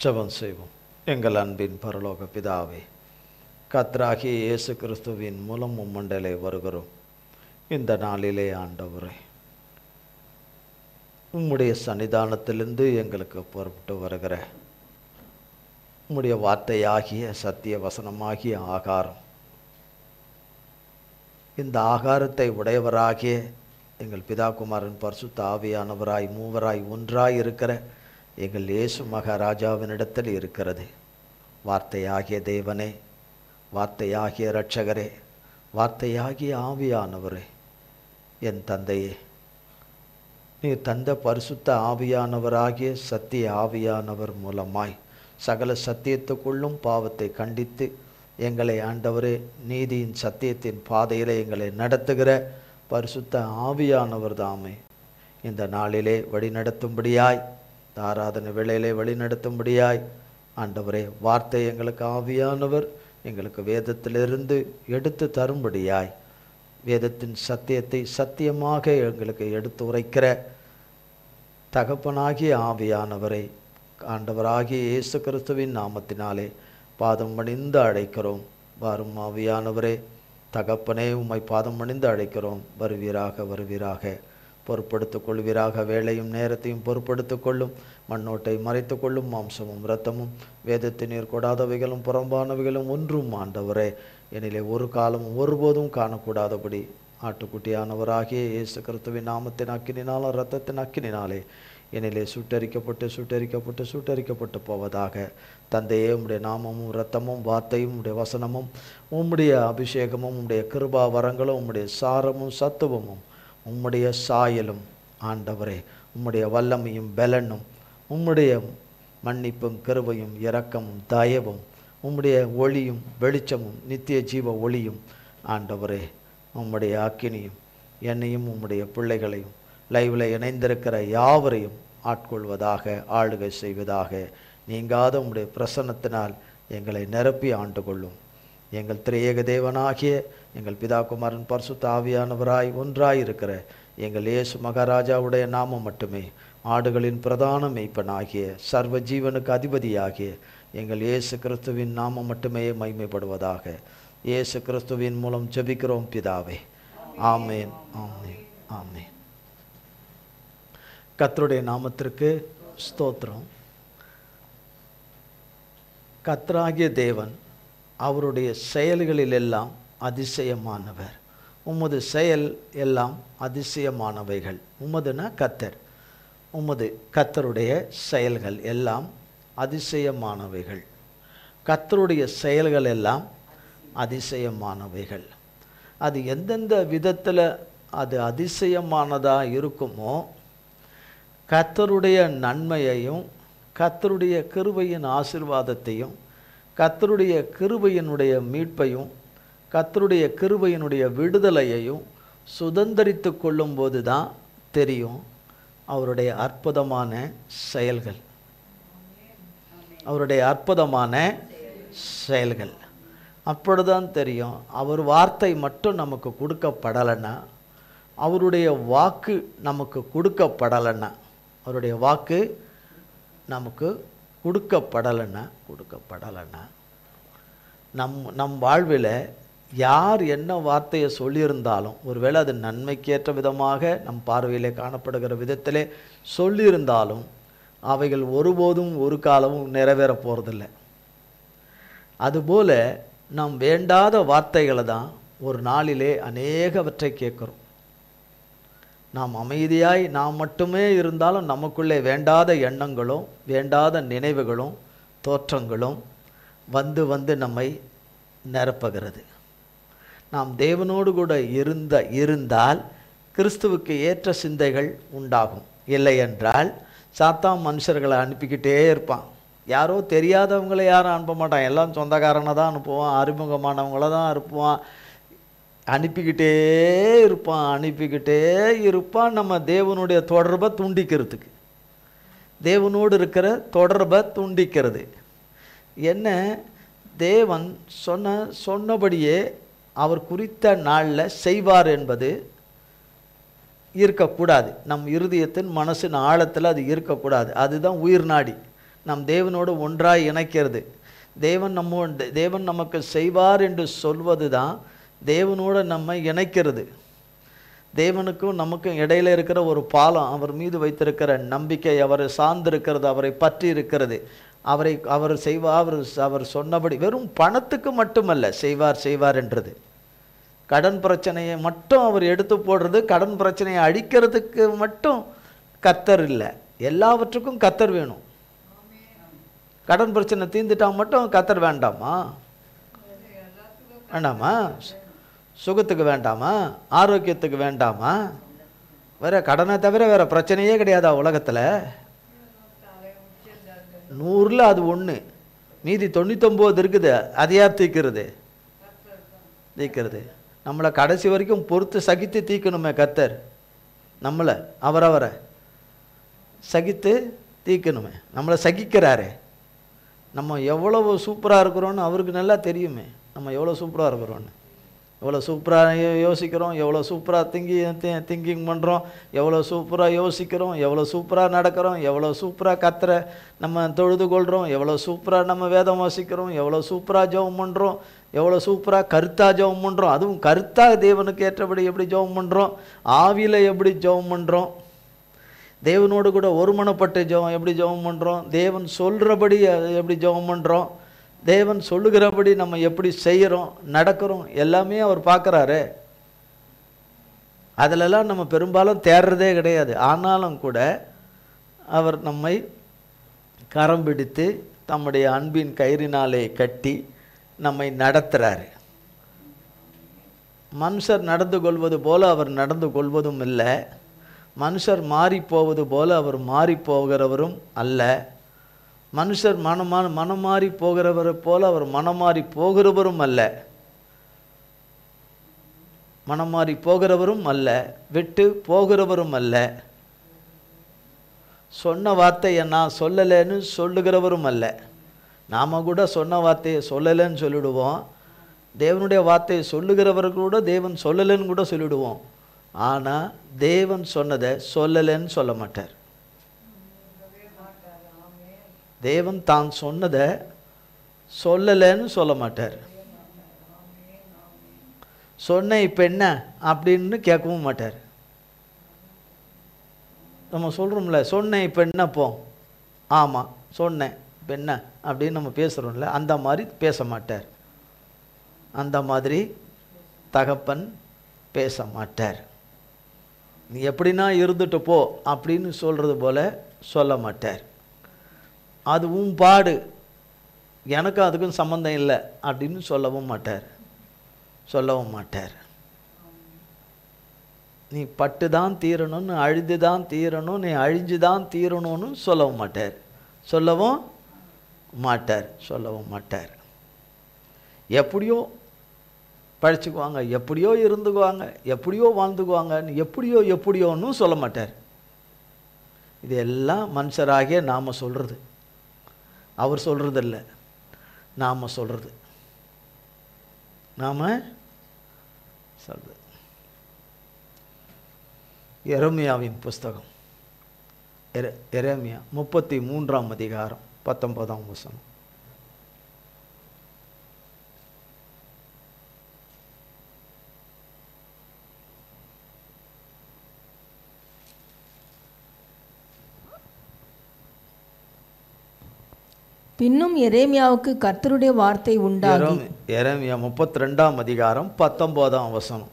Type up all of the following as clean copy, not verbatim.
ஜெபம் செய்வோம். எங்கள் அன்பின் பரலோக பிதாவே, கர்த்தராகிய இயேசு கிறிஸ்துவின் மூலம் உம்மண்டலே வருகிறோம். இந்த நாளிலே ஆண்டவரே, உம்முடைய சன்னிதானத்திலிருந்து எங்களுக்கு புறப்பட்டு வருகிற உம்முடைய வார்த்தையாகிய சத்திய வசனமாகிய ஆகாரம், இந்த ஆகாரத்தை உடையவராகிய எங்கள் பிதாகுமாரன் பரிசுத்த ஆவியானவராய் மூவராய் ஒன்றாய் இருக்கிற எங்கள் இயேசு மகாராஜாவினிடத்தில் இருக்கிறது. வார்த்தையாகிய தேவனே, வார்த்தையாகிய இரட்சகரே, வார்த்தையாகிய ஆவியானவரே, என் தந்தையே, நீர் தந்த பரிசுத்த ஆவியானவராகிய சத்திய ஆவியானவர் மூலமாய் சகல சத்தியத்துக்குள்ளும் பாவத்தை கண்டித்து எங்களை ஆண்டவரே நீதியின் சத்தியத்தின் பாதையில் எங்களை நடத்துகிற பரிசுத்த ஆவியானவர் தாமே இந்த நாளிலே வழிநடத்தும்படியாய், ஆராதனை வேளையிலே வழிநடத்தும்படியாய் ஆண்டவரே, வார்த்தை எங்களுக்கு ஆவியானவர் எங்களுக்கு வேதத்திலிருந்து எடுத்து தரும்படியாய், வேதத்தின் சத்தியத்தை சத்தியமாக எங்களுக்கு எடுத்து உரைக்கிற தகப்பனாகிய ஆவியானவரை ஆண்டவராகிய இயேசு கிறிஸ்துவின் நாமத்தினாலே பாதம் பணிந்து அழைக்கிறோம். வாரும் ஆவியானவரே, தகப்பனே, உம்மை பாதம் பணிந்து அழைக்கிறோம். வருவீராக, வருவீராக, பொறுப்படுத்திக் கொள்வீராக. வேளையும் நேரத்தையும் பொறுப்படுத்திக் கொள்ளும். மண்ணோட்டை மறைத்து கொள்ளும். மாம்சமும் இரத்தமும் வேதத்தினீர் கொடாதவைகளும் புறம்பானவைகளும் ஒன்றும் ஆண்டவரே என்னிலே ஒரு காலமும் ஒருபோதும் காணக்கூடாதபடி ஆட்டுக்குட்டியானவராகிய இயேசு கிறிஸ்துவின் நாமத்தின் அக்கினினாலும் இரத்தத்தின் அக்கினினாலே என்னிலே சுட்டரிக்கப்பட்டு போவதாக. தந்தையே, உம்முடைய நாமமும் இரத்தமும் வார்த்தையும் உம்முடைய வசனமும் உம்முடைய அபிஷேகமும் உம்முடைய கிருபா வரங்களும் உம்முடைய சாரமும் சத்துவமும் உம்முடைய சாயலும் ஆண்டவரே, உம்முடைய வல்லமையும் பலனும் உம்முடைய மன்னிப்பும் கிருபையும் இரக்கமும் தயவும் உம்முடைய ஒளியும் வெளிச்சமும் நித்திய ஜீவ ஒளியும் ஆண்டவரே, உம்முடைய அக்கினியும் என்னையும் உம்முடைய பிள்ளைகளையும் லைவில் இணைந்திருக்கிற யாவரையும் ஆட்கொள்வதாக, ஆளுகை செய்வதாக. நீங்காத உம்முடைய பிரசன்னத்தினால் எங்களை நிரப்பி ஆண்டு கொள்ளும். எங்கள் திரியேக தேவனாகிய எங்கள் பிதாகுமாரன் பரிசுத்த ஆவியானவராய் ஒன்றாயிருக்கிற எங்கள் இயேசு மகாராஜாவுடைய நாமம் மட்டுமே, ஆடுகளின் பிரதான மெய்ப்பனாகிய சர்வ ஜீவனுக்கு அதிபதியாகிய எங்கள் இயேசு கிறிஸ்துவின் நாமம் மட்டுமே மகிமைப்படுவதாக. இயேசு கிறிஸ்துவின் மூலம் ஜெபிக்கிறோம் பிதாவே. ஆமேன், ஆமேன், ஆமேன். கர்த்தருடைய நாமத்திற்கு ஸ்தோத்திரம். கர்த்தராகிய தேவன் அவருடைய செயல்களில் எல்லாம் அதிசயமானவர். உமது செயல் எல்லாம் அதிசயமானவைகள். உமதுனா கர்த்தர், உமது கர்த்தருடைய செயல்கள் எல்லாம் அதிசயமானவைகள். கர்த்தருடைய செயல்கள் எல்லாம் அதிசயமானவைகள். அது எந்தெந்த விதத்தில் அது அதிசயமானதாக இருக்குமோ, கர்த்தருடைய நன்மையையும் கர்த்தருடைய கிருபையின் ஆசீர்வாதத்தையும் கர்த்தருடைய கிருபையினுடைய மீட்பையும் கர்த்தருடைய கிருபையினுடைய விடுதலையையும் சுதந்திரித்து கொள்ளும்போது தான் தெரியும் அவருடைய அற்புதமான செயல்கள். அவருடைய அற்புதமான செயல்கள் அப்பொழுதுதான் தெரியும். அவர் வார்த்தை மட்டும் நமக்கு கொடுக்கப்படலைன்னா, அவருடைய வாக்கு நமக்கு கொடுக்கப்படலைன்னா, அவருடைய வாக்கு நமக்கு கொடுக்கப்படலைன்னா நம் வாழ்வில் யார் என்ன வார்த்தையை சொல்லியிருந்தாலும், ஒருவேளை அது நன்மைக்கேற்ற விதமாக நம் பார்வையிலே காணப்படுகிற விதத்திலே சொல்லியிருந்தாலும் அவைகள் ஒருபோதும் ஒரு காலமும் நிறைவேற போகிறதில்லை. அதுபோல் நாம் வேண்டாத வார்த்தைகளை தான் ஒரு நாளிலே அநேகவற்றை கேட்குறோம். நாம் அமைதியாய் நாம் மட்டுமே இருந்தாலும் நமக்குள்ளே வேண்டாத எண்ணங்களும் வேண்டாத நினைவுகளும் தோற்றங்களும் வந்து நம்மை நிரப்புகிறது. நாம் தேவனோடு கூட இருந்தால் கிறிஸ்துவுக்கு ஏற்ற சிந்தைகள் உண்டாகும். இல்லை என்றால் சாத்தான் மனுஷர்களை அனுப்பிக்கிட்டே இருப்பான். யாரோ தெரியாதவங்களை யாரும் அனுப்ப மாட்டான். எல்லாம் சொந்தக்காரனை தான் அனுப்புவான், அறிமுகமானவங்கள தான் அனுப்புவான். அனுப்பிக்கிட்டே இருப்பான் நம்ம தேவனுடைய தொடர்பை துண்டிக்கிறதுக்கு, தேவனோடு இருக்கிற தொடர்பை துண்டிக்கிறது. என்ன, தேவன் சொன்னபடியே அவர் குறித்த நாளில் செய்வார் என்பது இருக்கக்கூடாது. நம் இருதயத்தின் மனசின் ஆழத்தில் அது இருக்கக்கூடாது. அதுதான் உயிர் நாடி. நம் தேவனோடு ஒன்றாய் இணைக்கிறது. தேவன் நமக்கு செய்வார் என்று சொல்வது தான் தேவனோடு நம்ம இணைக்கிறது. தேவனுக்கும் நமக்கும் இடையில இருக்கிற ஒரு பாலம், அவர் மீது வைத்திருக்கிற நம்பிக்கை, அவரை சார்ந்திருக்கிறது, அவரை பற்றி இருக்கிறது. அவர் செய்வார், அவர் சொன்னபடி. வெறும் பணத்துக்கு மட்டுமல்ல செய்வார் என்றது. கடன் பிரச்சனையை மட்டும் அவர் எடுத்து போடுறது, கடன் பிரச்சனையை அழிக்கிறதுக்கு மட்டும் கர்த்தர் இல்லை, எல்லாவற்றுக்கும் கர்த்தர் வேணும். கடன் பிரச்சனை தீர்ந்துட்டா மட்டும் கர்த்தர் வேண்டாமா? வேண்டாமா? சுகத்துக்கு வேண்டாமா? ஆரோக்கியத்துக்கு வேண்டாமா? வேற கடனை தவிர வேற பிரச்சனையே கிடையாதா உலகத்தில்? 100ல் அது 1, மீதி 99 இருக்குது. அது யார் தீர்க்கிறது? நம்மளை கடைசி வரைக்கும் பொறுத்து சகித்து தீர்க்கணுமே கர்த்தர். நம்மளை அவரை சகித்து தீர்க்கணுமே. நம்மளை சகிக்கிறாரே. நம்ம எவ்வளவு சூப்பராக இருக்கிறோன்னு அவருக்கு நல்லா தெரியுமே. நம்ம எவ்வளோ சூப்பராக இருக்கிறோன்னு, எவ்வளோ சூப்பராக யோசிக்கிறோம், எவ்வளோ சூப்பராக திங்கிங் பண்ணுறோம், எவ்வளோ சூப்பராக யோசிக்கிறோம், எவ்வளோ சூப்பராக நடக்கிறோம், எவ்வளோ சூப்பராக கர்த்தரை நம்ம தொழுது கொள்கிறோம், எவ்வளோ சூப்பராக நம்ம வேதம் வாசிக்கிறோம், எவ்வளோ சூப்பராக ஜெபம் பண்ணுறோம், எவ்வளோ சூப்பராக கருத்தாக ஜெபம் பண்ணுறோம். அதுவும் கருத்தாக தேவனுக்கு ஏற்றபடி எப்படி ஜெபம் பண்ணுறோம், ஆவியில் எப்படி ஜெபம் பண்ணுறோம், தேவனோடு கூட ஒருமனப்பட்டு எப்படி ஜெபம் பண்ணுறோம், தேவன் சொல்கிறபடி எப்படி ஜெபம் பண்ணுறோம், தேவன் சொல்லுகிறபடி நம்ம எப்படி செய்கிறோம் நடக்கிறோம், எல்லாமே அவர் பார்க்குறாரு. அதிலெல்லாம் நம்ம பெரும்பாலும் தேடுறதே கிடையாது. ஆனாலும் கூட அவர் நம்மை கரம் பிடித்து தம்முடைய அன்பின் கயிறினாலே கட்டி நம்மை நடத்துகிறாரு. மனுஷர் நடந்து கொள்வது போல அவர் நடந்து கொள்வதும் இல்லை, மனுஷர் மாறி போவது போல அவர் மாறி போகிறவரும் அல்ல, மனுஷர் மனம் மாறி போகிறவரை போல அவர் மனம் மாறி போகிறவரும் அல்ல, மனம் மாறி போகிறவரும் அல்ல, விட்டு போகிறவரும் அல்ல, சொன்ன வார்த்தையை நான் சொல்லலைன்னு சொல்லுகிறவரும் அல்ல. நாம் கூட சொன்ன வார்த்தையை சொல்லலைன்னு சொல்லிவிடுவோம், தேவனுடைய வார்த்தையை சொல்லுகிறவர்கள் கூட தேவன் சொல்லலைன்னு கூட சொல்லிவிடுவோம். ஆனால் தேவன் சொன்னதை சொல்லலைன்னு சொல்ல மாட்டார். தேவன் தான் சொன்னதை சொல்லலைன்னு சொல்ல மாட்டார். சொன்ன இப்போ என்ன அப்படின்னு கேட்கவும் மாட்டார். நம்ம சொல்கிறோம்ல, சொன்னேன் இப்போ என்ன போ, ஆமாம் சொன்னேன் இப்போ என்ன அப்படின்னு நம்ம பேசுகிறோம்ல, அந்த மாதிரி பேச மாட்டார். அந்த மாதிரி தகப்பன் பேச மாட்டார். நீ எப்படின்னா இருந்துட்டு போ அப்படின்னு சொல்கிறது போல சொல்ல மாட்டார். அதுவும் பாடு, எனக்கும் அதுக்கும் சம்மந்தம் இல்லை அப்படின்னு சொல்லவும் மாட்டார். நீ பட்டு தான் தீரணும்னு, அழிந்து தான் தீரணும், நீ அழிஞ்சு தான் தீரணும்னு சொல்லவும் மாட்டார். எப்படியோ பழிச்சுக்குவாங்க, எப்படியோ இருந்துக்குவாங்க, எப்படியோ வாழ்ந்துக்குவாங்கன்னு எப்படியோன்னு சொல்ல மாட்டார். இது எல்லாம் மனுஷராகிய நாம் சொல்கிறது, அவர் சொல்கிறது இல்லை, நாம் சொல்கிறது. எரேமியாவின் புஸ்தகம், எரேமியா 33ஆம் அதிகாரம் 19ஆம் வசனம். பின்னும் எரேமியாவுக்கு கர்த்தருடைய வார்த்தை உண்டாகி. எரேமியா 32ஆம் அதிகாரம் 19ஆம் வசனம்.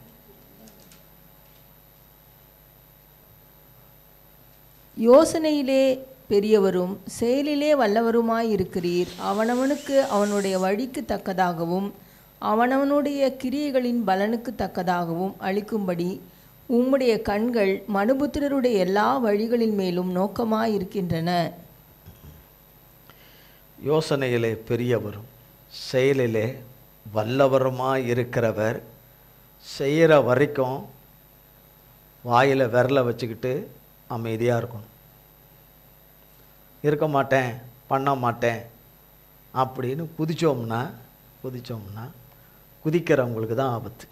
யோசனையிலே பெரியவரும் செயலிலே வல்லவருமாயிருக்கிறீர், அவனவனுக்கு அவனுடைய வழிக்கு தக்கதாகவும் அவனவனுடைய கிரியைகளின் பலனுக்கு தக்கதாகவும் அளிக்கும்படி உம்முடைய கண்கள் மனுபுத்திரருடைய எல்லா வழிகளின் மேலும் நோக்கமாயிருக்கின்றன. யோசனையிலே பெரியவரும் செயலிலே வல்லவருமாய் இருக்கிறவர் செய்கிற வரைக்கும் வாயில் விரலை வச்சுக்கிட்டு அமைதியாக இருக்கணும். இருக்க மாட்டேன், பண்ண மாட்டேன் அப்படின்னு குதித்தோம்னா குதிக்கிறவங்களுக்கு தான் ஆபத்து.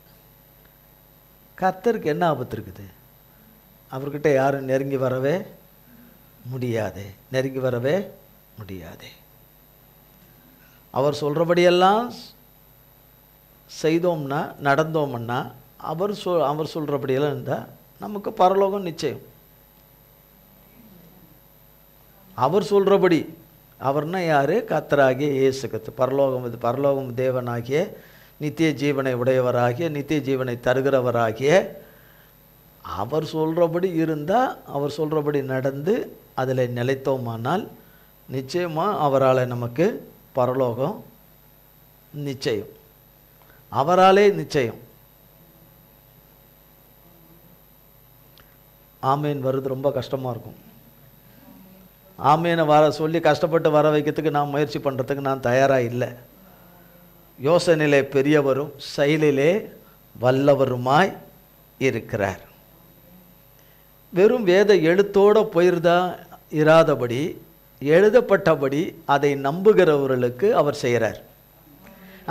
கர்த்தருக்கு என்ன ஆபத்து இருக்குது? அவர்கிட்ட யாரும் நெருங்கி வரவே முடியாதே. அவர் சொல்கிறபடியெல்லாம் செய்தோம்னா, நடந்தோம்னா, அவர் சொல்கிறபடியெல்லாம் இருந்தால் நமக்கு பரலோகம் நிச்சயம். அவர் சொல்கிறபடி, அவர்னா யார்? கர்த்தராகிய இயேசு கிறிஸ்து. பரலோகம் தேவனாகிய, நித்திய ஜீவனை உடையவராகிய, நித்திய ஜீவனை தருகிறவராகிய அவர் சொல்கிறபடி இருந்தால், அவர் சொல்கிறபடி நடந்து அதில் நிலைத்தோமானால் நிச்சயமாக அவரால் நமக்கு பரலோகம் நிச்சயம். அவராலே நிச்சயம். ஆமேன் வருது ரொம்ப கஷ்டமாக இருக்கும். ஆமேனை சொல்லி கஷ்டப்பட்டு வர வைக்கிறதுக்கு நான் முயற்சி பண்ணுறதுக்கு நான் தயாராக இல்லை. யோசனையிலே பெரியவரும் செயலிலே வல்லவருமாய் இருக்கிறார். வெறும் வேத எழுத்தோடு போயிருந்தா இராதபடி, எழுதப்பட்டபடி அதை நம்புகிறவர்களுக்கு அவர் செய்கிறார்.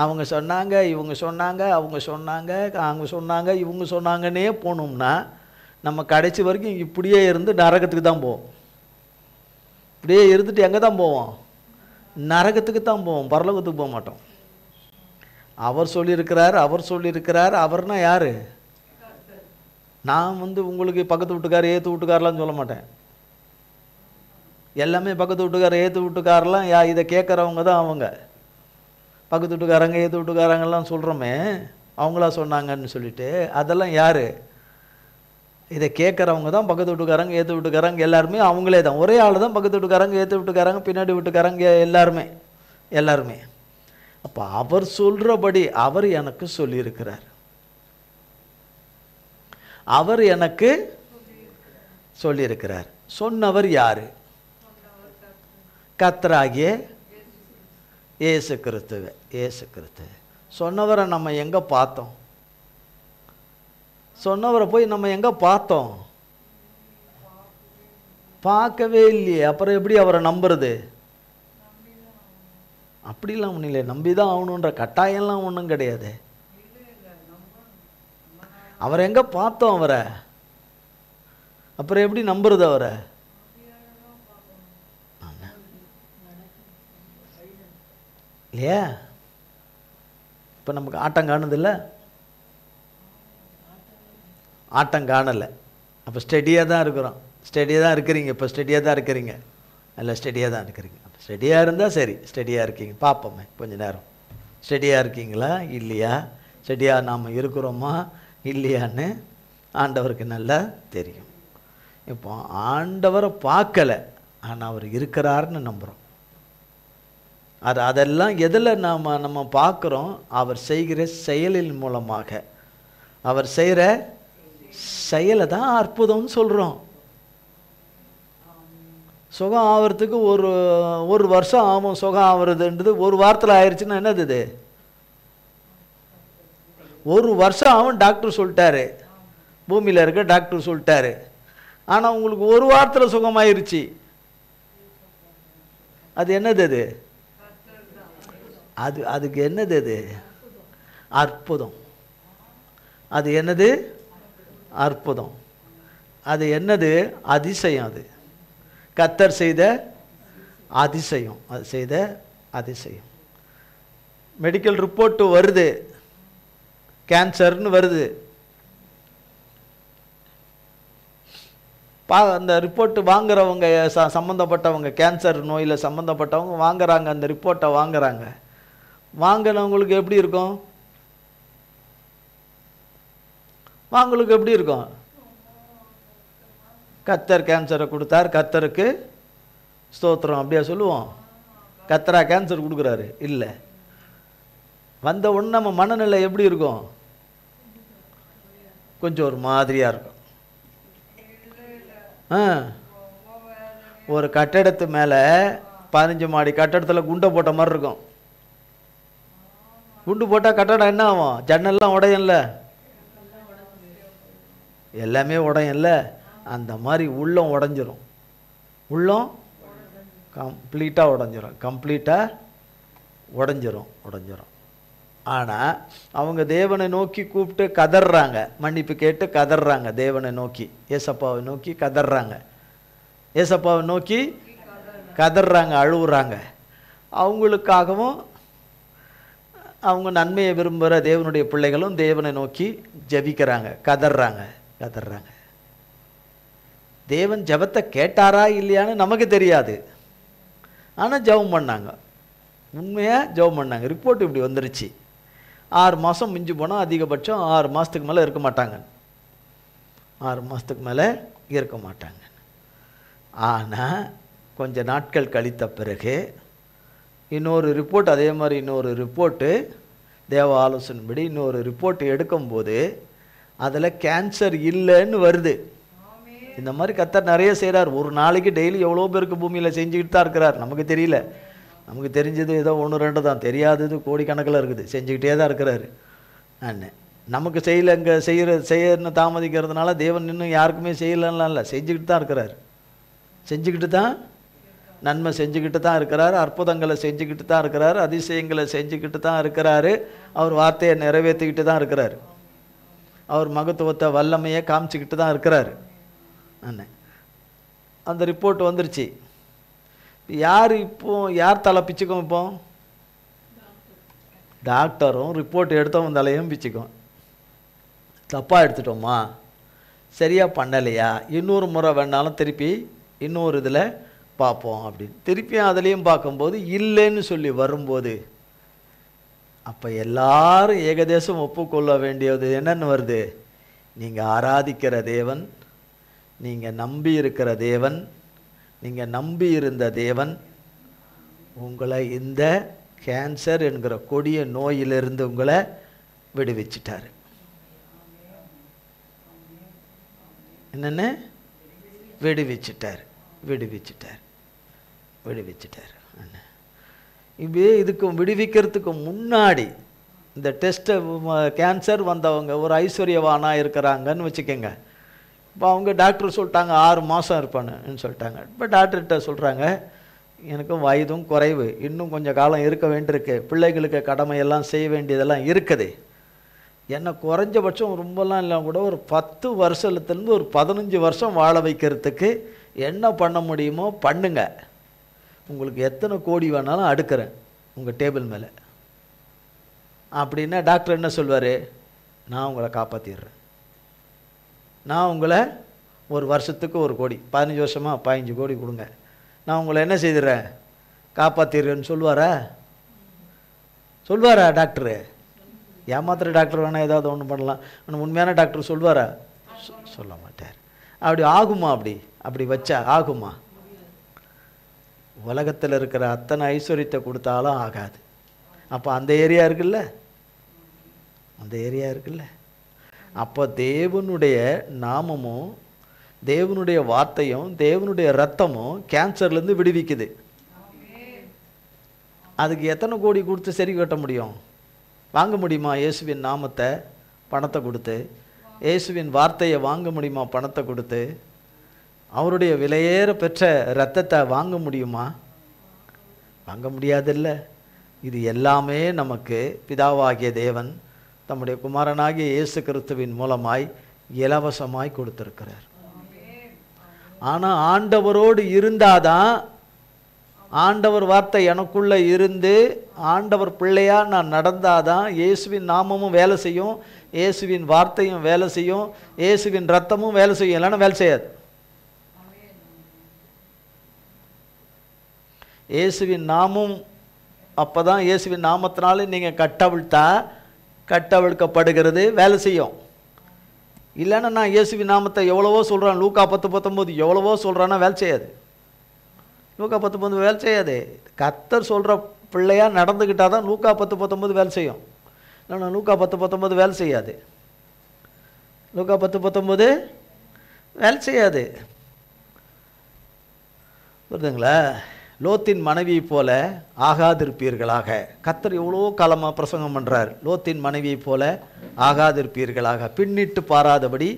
அவங்க சொன்னாங்க, இவங்க சொன்னாங்க, அவங்க சொன்னாங்க, அவங்க சொன்னாங்க, இவங்க சொன்னாங்கன்னே போனோம்னா நம்ம கடைசி வரைக்கும் இப்படியே இருந்து நரகத்துக்கு தான் போவோம். இப்படியே இருந்துட்டு எங்கே தான் போவோம்? நரகத்துக்கு தான் போவோம், பரலோகத்துக்கு போக மாட்டோம். அவர் சொல்லியிருக்கிறார், அவர் சொல்லியிருக்கிறார். அவர்னா யார்? நான் உங்களுக்கு பக்கத்து வீட்டுக்காரர் ஏற்று வீட்டுக்காரெலாம் சொல்ல மாட்டேன். எல்லாமே பக்கத்து வீட்டுக்காரர் ஏற்று வீட்டுக்காரெலாம் இதை கேட்குறவங்க தான் அவங்க. பக்கத்து வீட்டுக்காரங்க ஏற்று வீட்டுக்காரங்கெல்லாம் சொல்கிறோமே, அவங்களா சொன்னாங்கன்னு சொல்லிட்டு, அதெல்லாம் யார்? இதை கேட்குறவங்க தான் பக்கத்து வீட்டுக்காரங்க, ஏற்று வீட்டுக்காரங்க எல்லாருமே அவங்களே தான். ஒரே ஆள் தான் பக்கத்து வீட்டுக்காரங்க, ஏற்று வீட்டுக்காரங்க, பின்னாடி வீட்டுக்காரங்க எல்லாருமே. அப்போ அவர் சொல்கிறபடி அவர் எனக்கு சொல்லியிருக்கிறார். அவர் எனக்கு சொல்லியிருக்கிறார். சொன்னவர் யாரு? கர்த்தராகிய இயேசு கிறிஸ்து. சொன்னவரை நம்ம எங்கே பார்த்தோம்? சொன்னவரை போய் நம்ம எங்கே பார்த்தோம்? பார்க்கவே இல்லையே. அப்புறம் எப்படி அவரை நம்புறது? அப்படிலாம் ஒன்றும் இல்லை. நம்பி தான் ஆகணுன்ற கட்டாயம்லாம் ஒன்றும் கிடையாது. அவரை எங்கே பார்த்தோம்? அவரை அப்புறம் எப்படி நம்புறது அவரை? இல்லையா? இப்போ நமக்கு ஆட்டம் காணுதில்ல? ஆட்டம் காணலை. அப்போ ஸ்டெடியாக தான் இருக்கிறோம். ஸ்டெடியாக தான் இருக்கிறீங்க. இப்போ ஸ்டெடியாக தான் இருக்கிறீங்க. இல்லை, ஸ்டெடியாக தான் இருக்கிறீங்க. அப்போ ஸ்டெடியாக இருந்தால் சரி, ஸ்டெடியாக இருக்கீங்க. பார்ப்போமே கொஞ்ச நேரம். ஸ்டெடியாக இருக்கீங்களா இல்லையா? ஸ்டெடியாக நாம் இருக்கிறோமா இல்லையான்னு ஆண்டவருக்கு நல்லா தெரியும். இப்போ ஆண்டவரை பார்க்கலை, ஆனால் அவர் இருக்கிறாருன்னு நம்புகிறோம். அதெல்லாம் எதில் நம்ம பார்க்குறோம்? அவர் செய்கிற செயலின் மூலமாக. அவர் செய்கிற செயலை தான் அற்புதம்னு சொல்கிறோம். சுகம் ஆகிறதுக்கு ஒரு வருஷம் ஆகும். சுகம் ஆகுறதுன்றது ஒரு வாரத்தில் ஆயிடுச்சுன்னா என்னது இது? ஒரு வருஷம் ஆகும் டாக்டர் சொல்லிட்டாரு, பூமியில் இருக்க டாக்டர் சொல்லிட்டாரு. ஆனால் உங்களுக்கு ஒரு வாரத்தில் சுகமாயிருச்சு. அது என்னது? அதுக்கு என்னது? அற்புதம். அது என்னது? அற்புதம். அது என்னது? அதிசயம். அது கர்த்தர் செய்த அதிசயம். அது செய்த அதிசயம். மெடிக்கல் ரிப்போர்ட் வருது, கேன்சர்னு வருது. அந்த ரிப்போர்ட் வாங்குறவங்க சம்மந்தப்பட்டவங்க, கேன்சர் நோயில் சம்மந்தப்பட்டவங்க வாங்குறாங்க, அந்த ரிப்போர்ட்டை வாங்குறாங்க. வாங்கினவங்களுக்கு எப்படி இருக்கும்? வாங்களுக்கு எப்படி இருக்கும்? கர்த்தர் கேன்சரை கொடுத்தார், கர்த்தருக்கு ஸ்தோத்திரம் அப்படியா சொல்லுவோம்? கர்த்தரா கேன்சர் கொடுக்குறாரு? இல்லை. வந்த உடனே நம்ம மனநிலை எப்படி இருக்கும்? கொஞ்சம் ஒரு மாதிரியாக இருக்கும். ஒரு கட்டடத்து மேலே 15 மாடி கட்டடத்தில் குண்டை போட்ட மாதிரி இருக்கும். குண்டு போட்டால் கட்டடம் என்ன ஆகும்? ஜன்னல்லாம் உடையல, எல்லாமே உடையல. அந்த மாதிரி உள்ளம் உடஞ்சிரும். உள்ளம் கம்ப்ளீட்டாக உடஞ்சிரும். ஆனால் அவங்க தேவனை நோக்கி கூப்பிட்டு கதறாங்க, மன்னிப்பு கேட்டு கதறாங்க. தேவனை நோக்கி, ஏசப்பாவை நோக்கி கதறாங்க. ஏசப்பாவை நோக்கி கதறாங்க, அழுவுறாங்க. அவங்களுக்காகவும் அவங்க நன்மையை விரும்புகிற தேவனுடைய பிள்ளைகளும் தேவனை நோக்கி ஜெபிக்கிறாங்க, கதறாங்க. தேவன் ஜெபத்தை கேட்டாரா இல்லையான்னு நமக்கு தெரியாது. ஆனால் ஜெபம் பண்ணாங்க, உண்மையாக ஜெபம் பண்ணாங்க. ரிப்போர்ட் இப்படி வந்துருச்சு. 6 மாதம் மிஞ்சி போனால் அதிகபட்சம் 6 மாதத்துக்கு மேலே இருக்க மாட்டாங்க. 6 மாதத்துக்கு மேலே இருக்க மாட்டாங்க. ஆனால் கொஞ்ச நாட்கள் கழித்த பிறகு இன்னொரு ரிப்போர்ட், அதே மாதிரி இன்னொரு ரிப்போர்ட்டு, தேவ ஆலோசனைப்படி இன்னொரு ரிப்போர்ட் எடுக்கும்போது அதில் கேன்சர் இல்லைன்னு வருது. இந்த மாதிரி கர்த்தர் நிறைய செய்கிறார். ஒரு நாளைக்கு டெய்லி எவ்வளோ பேருக்கு பூமியில் செஞ்சுக்கிட்டு தான் இருக்கிறார். நமக்கு தெரியல, நமக்கு தெரிஞ்சது ஏதோ 1-2 தான், தெரியாதது கோடிக்கணக்கில் இருக்குது, செஞ்சுக்கிட்டே தான் இருக்கிறாரு. நமக்கு செய்யலை, இங்கே செய்யன்னு தாமதிக்கிறதுனால தேவன் இன்னும் யாருக்குமே செய்யலைன்னா இல்லை, செஞ்சுக்கிட்டு தான் இருக்கிறார். செஞ்சுக்கிட்டு தான், நன்மை செஞ்சுக்கிட்டு தான் இருக்கிறார், அற்புதங்களை செஞ்சுக்கிட்டு தான் இருக்கிறார், அதிசயங்களை செஞ்சுக்கிட்டு தான் இருக்கிறாரு. அவர் வார்த்தையை நிறைவேற்றிக்கிட்டு தான் இருக்கிறார். அவர் மகத்துவத்தை வல்லமையை காமிச்சிக்கிட்டு தான் இருக்கிறாரு. அந்த ரிப்போர்ட் வந்துருச்சு. யார் தலை பிச்சுக்கும்? இப்போ டாக்டரும் ரிப்போர்ட் எடுத்தவன் தலையும் பிச்சுக்கும். தப்பாக எடுத்துட்டோமா, சரியாக பண்ணலையா, இன்னொரு முறை வேணாலும் திருப்பி இன்னொரு இதில் பார்ப்போம் அப்படின்னு திருப்பியும் அதுலேயும் பார்க்கும்போது இல்லைன்னு சொல்லி வரும்போது, அப்போ எல்லாரும் ஏகதேசம் ஒப்புக்கொள்ள வேண்டியது என்னன்னு வருது? நீங்கள் ஆராதிக்கிற தேவன், நீங்கள் நம்பி இருக்கிற தேவன், நீங்கள் நம்பி இருந்த தேவன் உங்களை இந்த கேன்சர் என்கிற கொடிய நோயிலிருந்து உங்களை விடுவிச்சிட்டாரு. என்னென்ன? விடுவிச்சிட்டார். இதுக்கு விடுவிக்கிறதுக்கு முன்னாடி இந்த டெஸ்ட்டை, கேன்சர் வந்தவங்க ஒரு ஐஸ்வர்யவானாக இருக்கிறாங்கன்னு வச்சுக்கோங்க. இப்போ அவங்க டாக்டர் சொல்லிட்டாங்க 6 மாதம் இருப்பானுன்னு சொல்லிட்டாங்க. இப்போ டாக்டர்கிட்ட சொல்கிறாங்க, எனக்கும் வயதும் குறைவு, இன்னும் கொஞ்சம் காலம் இருக்க வேண்டியிருக்கு, பிள்ளைகளுக்கு கடமையெல்லாம் செய்ய வேண்டியதெல்லாம் இருக்குது, என்ன குறைஞ்சபட்சம் ரொம்பலாம் இல்லை கூட ஒரு 10 வருஷத்துலேருந்து ஒரு 15 வருஷம் வாழ வைக்கிறதுக்கு என்ன பண்ண முடியுமோ பண்ணுங்க, உங்களுக்கு எத்தனை கோடி வேணாலும் அடுக்கிறேன் உங்கள் டேபிள் மேலே அப்படின்னா டாக்டர் என்ன சொல்வார்? நான் உங்களை காப்பாற்றிடுறேன், நான் உங்களை ஒரு வருஷத்துக்கு 1 கோடி, 15 வருஷமாக 15 கோடி கொடுங்க, நான் உங்களை என்ன செய்துறேன்? காப்பாற்றிடுறேன்னு சொல்வாரா டாக்டரு? ஏமாத்திர டாக்டர் வேணால் ஏதாவது ஒன்று பண்ணலாம், ஆனால் உண்மையான டாக்டர் சொல்வாரா? சொல்ல மாட்டார். அப்படி ஆகுமா? அப்படி வச்சா ஆகுமா? உலகத்தில் இருக்கிற அத்தனை ஐஸ்வர்யத்தை கொடுத்தாலும் ஆகாது. அப்போ அந்த ஏரியா இருக்குல்ல, அப்போ தேவனுடைய நாமமும் தேவனுடைய வார்த்தையும் தேவனுடைய ரத்தமும் கேன்சர்லேருந்து விடுவிக்குது. அதுக்கு எத்தனை கோடி கொடுத்து சரி கட்ட முடியும்? வாங்க முடியுமா? இயேசுவின் நாமத்தை பணத்தை கொடுத்து, இயேசுவின் வார்த்தையை வாங்க முடியுமா பணத்தை கொடுத்து? அவருடைய விலையேற பெற்ற இரத்தத்தை வாங்க முடியுமா? வாங்க முடியாதில்ல. இது எல்லாமே நமக்கு பிதாவாகிய தேவன் தம்முடைய குமாரனாகிய இயேசு கிறிஸ்துவின் மூலமாய் இலவசமாய் கொடுத்திருக்கிறார். ஆனால் ஆண்டவரோடு இருந்தாதான், ஆண்டவர் வார்த்தை எனக்குள்ள இருந்து ஆண்டவர் பிள்ளையா நான் நடந்தாதான் இயேசுவின் நாமமும் வேலை செய்யும், இயேசுவின் வார்த்தையும் வேலை செய்யும், இயேசுவின் ரத்தமும் வேலை செய்யும். இல்லைன்னா வேலை செய்யாது. இயேசுவின் நாமும் அப்போதான் இயேசுவின் நாமத்தினால நீங்கள் கட்டவிழ்க்கப்படுகிறது வேலை செய்யும். இல்லைன்னா நான் இயேசுவின் நாமத்தை எவ்வளவோ சொல்கிறேன், லூக்கா 10:19 எவ்வளவோ சொல்கிறான்னா வேலை செய்யாது. லூக்கா 10:19 வேலை செய்யாது. கர்த்தர் சொல்கிற பிள்ளையாக நடந்துக்கிட்டால் தான் லூக்கா 10:19 வேலை செய்யும். இல்லைன்னா லூக்கா 10:19 வேலை செய்யாது. லூக்கா 10:19 வேலை செய்யாது. புரியுதுங்களா? லோத்தின் மனைவியை போல ஆகாதிருப்பீர்களாக. கர்த்தர் எவ்வளோ காலமாக பிரசங்கம் பண்ணுறார். லோத்தின் மனைவியை போல ஆகாதிருப்பீர்களாக, பின்னிட்டு பாராதபடி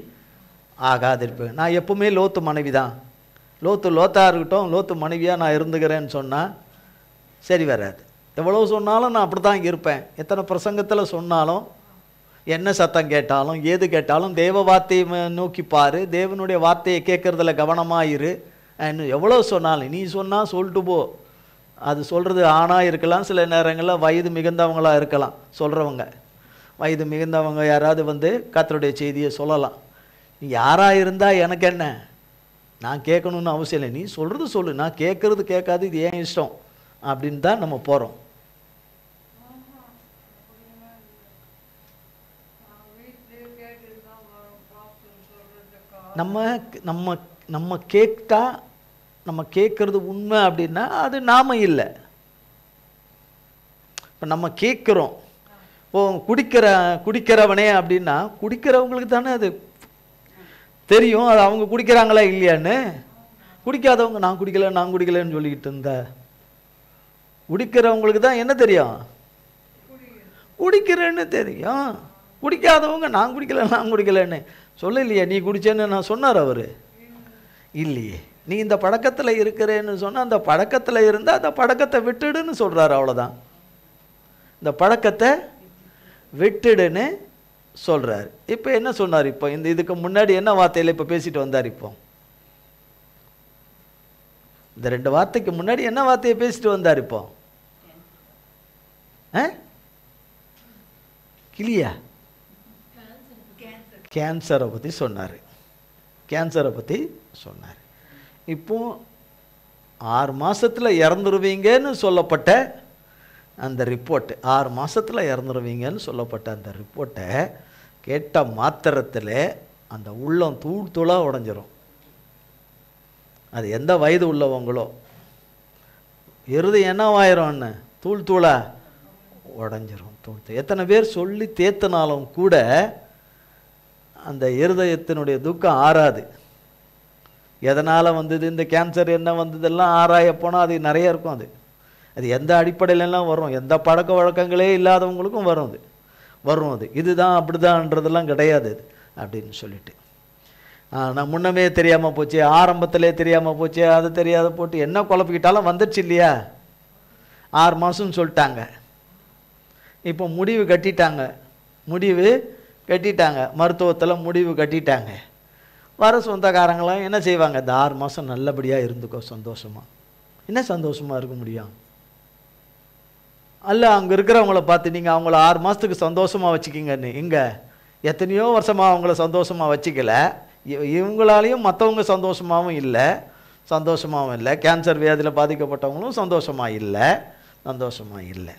ஆகாதிருப்பேன். நான் எப்பவுமே லோத்து மனைவி தான், லோத்தாக இருக்கட்டும், லோத்து மனைவியாக நான் இருந்துக்கிறேன்னு சொன்னால் சரி வராது. எவ்வளோ சொன்னாலும் நான் அப்படி தான் இருப்பேன். எத்தனை பிரசங்கத்தில் சொன்னாலும், என்ன சத்தம் கேட்டாலும், ஏது கேட்டாலும் தேவ வார்த்தையை நோக்கி பாரு, தேவனுடைய வார்த்தையை கேட்குறதுல கவனமாக இரு இன்னும் எவ்வளோ சொன்னாலும் நீ சொன்னால் சொல்லிட்டு போ. அது சொல்கிறது ஆணாக இருக்கலாம், சில நேரங்களில் வயது மிகுந்தவங்களாக இருக்கலாம். சொல்கிறவங்க வயது மிகுந்தவங்க யாராவது வந்து கர்த்தருடைய செய்தியை சொல்லலாம். நீ யாராக இருந்தால் எனக்கு என்ன, நான் கேட்கணுன்னு அவசியம் இல்லை, நீ சொல்கிறது சொல்லு, நான் கேட்குறது கேட்காது, இது ஏன் இஷ்டம் அப்படின்னு தான் நம்ம போகிறோம். நம்ம நம்ம நம்ம கேட்டா நம்ம கேட்குறது உண்மை அப்படின்னா அது நாம இல்லை. இப்போ நம்ம கேட்குறோம், இப்போ குடிக்கிறவனே அப்படின்னா குடிக்கிறவங்களுக்கு தானே அது தெரியும், அது அவங்க குடிக்கிறாங்களா இல்லையான்னு. குடிக்காதவங்க நான் குடிக்கலன்னு சொல்லிக்கிட்டு இருந்த குடிக்கிறவங்களுக்கு தான் என்ன தெரியும், குடிக்கிறேன்னு தெரியும். குடிக்காதவங்க நான் குடிக்கலன்னு சொல்லலையே. நீ குடிச்சேன்னு நான் சொன்னார் அவர் இல்லையே. நீ இந்த பழக்கத்தில் இருக்கிறேன்னு சொன்னால் அந்த பழக்கத்தில் இருந்தால் அந்த பழக்கத்தை விட்டுடுன்னு சொல்கிறாரு, அவ்வளோதான். இந்த பழக்கத்தை விட்டுடுன்னு சொல்கிறார். இப்போ என்ன சொன்னார்? இப்போ இதுக்கு முன்னாடி என்ன வார்த்தையில் இப்போ பேசிட்டு வந்தார்? இப்போ இந்த 2 வார்த்தைக்கு முன்னாடி என்ன வார்த்தையை பேசிட்டு வந்தார்? இப்போ கிளியா கேன்சரை பற்றி சொன்னார். கேன்சரை பற்றி சொன்னார். இப்போ 6 மாதத்தில் இறந்துருவீங்கன்னு சொல்லப்பட்ட அந்த ரிப்போர்ட்டு, 6 மாதத்தில் இறந்துருவீங்கன்னு சொல்லப்பட்ட அந்த ரிப்போர்ட்டை கேட்ட மாத்திரத்தில் அந்த உள்ளம் தூள் தூளாக உடஞ்சிரும். அது எந்த வயது உள்ளவங்களோ இருதயம் என்னவாயிரம்னு தூள் தூளாக உடஞ்சிரும். எத்தனை பேர் சொல்லி தேத்தினாலும் கூட அந்த இருதயத்தினுடைய துக்கம் ஆறாது. எதனால் வந்தது இந்த கேன்சர், என்ன வந்ததெல்லாம் ஆராய போனால் அது நிறைய இருக்கும். அது எந்த அடிப்படையிலலாம் வரும், எந்த பழக்க வழக்கங்களே இல்லாதவங்களுக்கும் வரும். அது இதுதான் அப்படிதான்றதெல்லாம் கிடையாது அப்படின்னு சொல்லிட்டு நான் முன்னமே தெரியாமல் போச்சு, ஆரம்பத்திலே தெரியாமல் போச்சு, அது தெரியாத போட்டு என்ன குழப்பிக்கிட்டாலும் வந்துடுச்சு இல்லையா. 6 மாதம்னு சொல்லிட்டாங்க. இப்போ முடிவு கட்டிட்டாங்க, மருத்துவத்தில் முடிவு கட்டிட்டாங்க. வர சொந்தக்காரங்களாம் என்ன செய்வாங்க, இந்த 6 மாதம் நல்லபடியாக இருந்துக்கோ சந்தோஷமாக. என்ன சந்தோஷமாக இருக்க முடியும்? அல்ல அங்கே இருக்கிறவங்கள பார்த்து நீங்கள் அவங்கள 6 மாதத்துக்கு சந்தோஷமாக வச்சுக்கிங்கன்னு. இங்கே எத்தனையோ வருஷமாக அவங்கள சந்தோஷமாக வச்சுக்கல, இவங்களாலையும் மற்றவங்க சந்தோஷமாகவும் இல்லை. கேன்சர் வியாதியில் பாதிக்கப்பட்டவங்களும் சந்தோஷமாக இல்லை.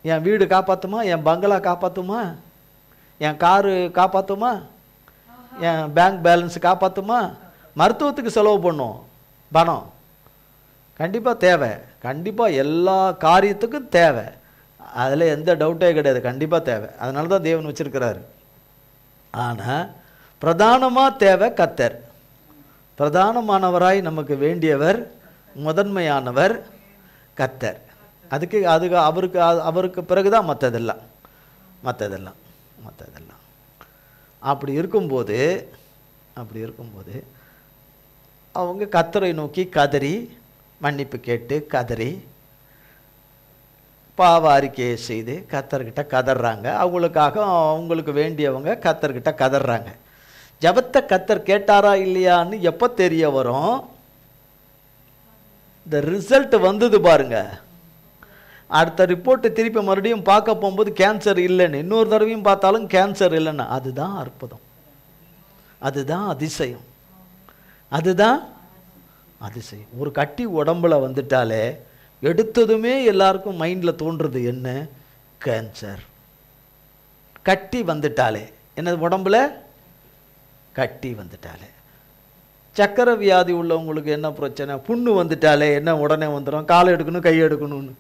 என் வீடு காப்பாற்றுமா, என் பங்களா காப்பாற்றுமா, என் காரு காப்பாற்றுமா, என் பேங்க் பேலன்ஸ் காப்பாற்றுமா? மருத்துவத்துக்கு செலவு பண்ணும் பணம் கண்டிப்பாக தேவை, கண்டிப்பாக எல்லா காரியத்துக்கும் தேவை, அதில் எந்த டவுட்டே கிடையாது, கண்டிப்பாக தேவை. அதனால தான் தேவன் வச்சிருக்கிறாரு. ஆனால் பிரதானமாக தேவை கர்த்தர். பிரதானமானவராய் நமக்கு வேண்டியவர், முதன்மையானவர் கர்த்தர். அதுக்கு அவருக்கு பிறகுதான் மற்றதெல்லாம். அப்படி இருக்கும்போது அவங்க கர்த்தரை நோக்கி கதறி மன்னிப்பு கேட்டு கதறி பாவ அறிக்கையை செய்து கர்த்தர்கிட்ட கதறாங்க. அவங்களுக்கு வேண்டியவங்க கர்த்தர்கிட்ட கதறாங்க. ஜெபத்தை கர்த்தர் கேட்டாரா இல்லையான்னு எப்போ தெரிய வரும்? இந்த ரிசல்ட் வந்தது பாருங்க. அடுத்த ரிப்போர்ட்டு திருப்பி மறுபடியும் பார்க்க போகும்போது கேன்சர் இல்லைன்னு, இன்னொரு தடவையும் பார்த்தாலும் கேன்சர் இல்லைன்னு. அதுதான் அற்புதம், அதுதான் அதிசயம். ஒரு கட்டி உடம்புல வந்துட்டாலே எடுத்ததுமே எல்லாருக்கும் மைண்டில் தோன்றுறது என்ன? கேன்சர். கட்டி வந்துட்டாலே என்ன, உடம்புல கட்டி வந்துட்டாலே. சக்கரை வியாதி உள்ளவங்களுக்கு என்ன பிரச்சனை? புண்ணு வந்துட்டாலே என்ன உடனே வந்துடும், காலை எடுக்கணும் கை எடுக்கணும்னு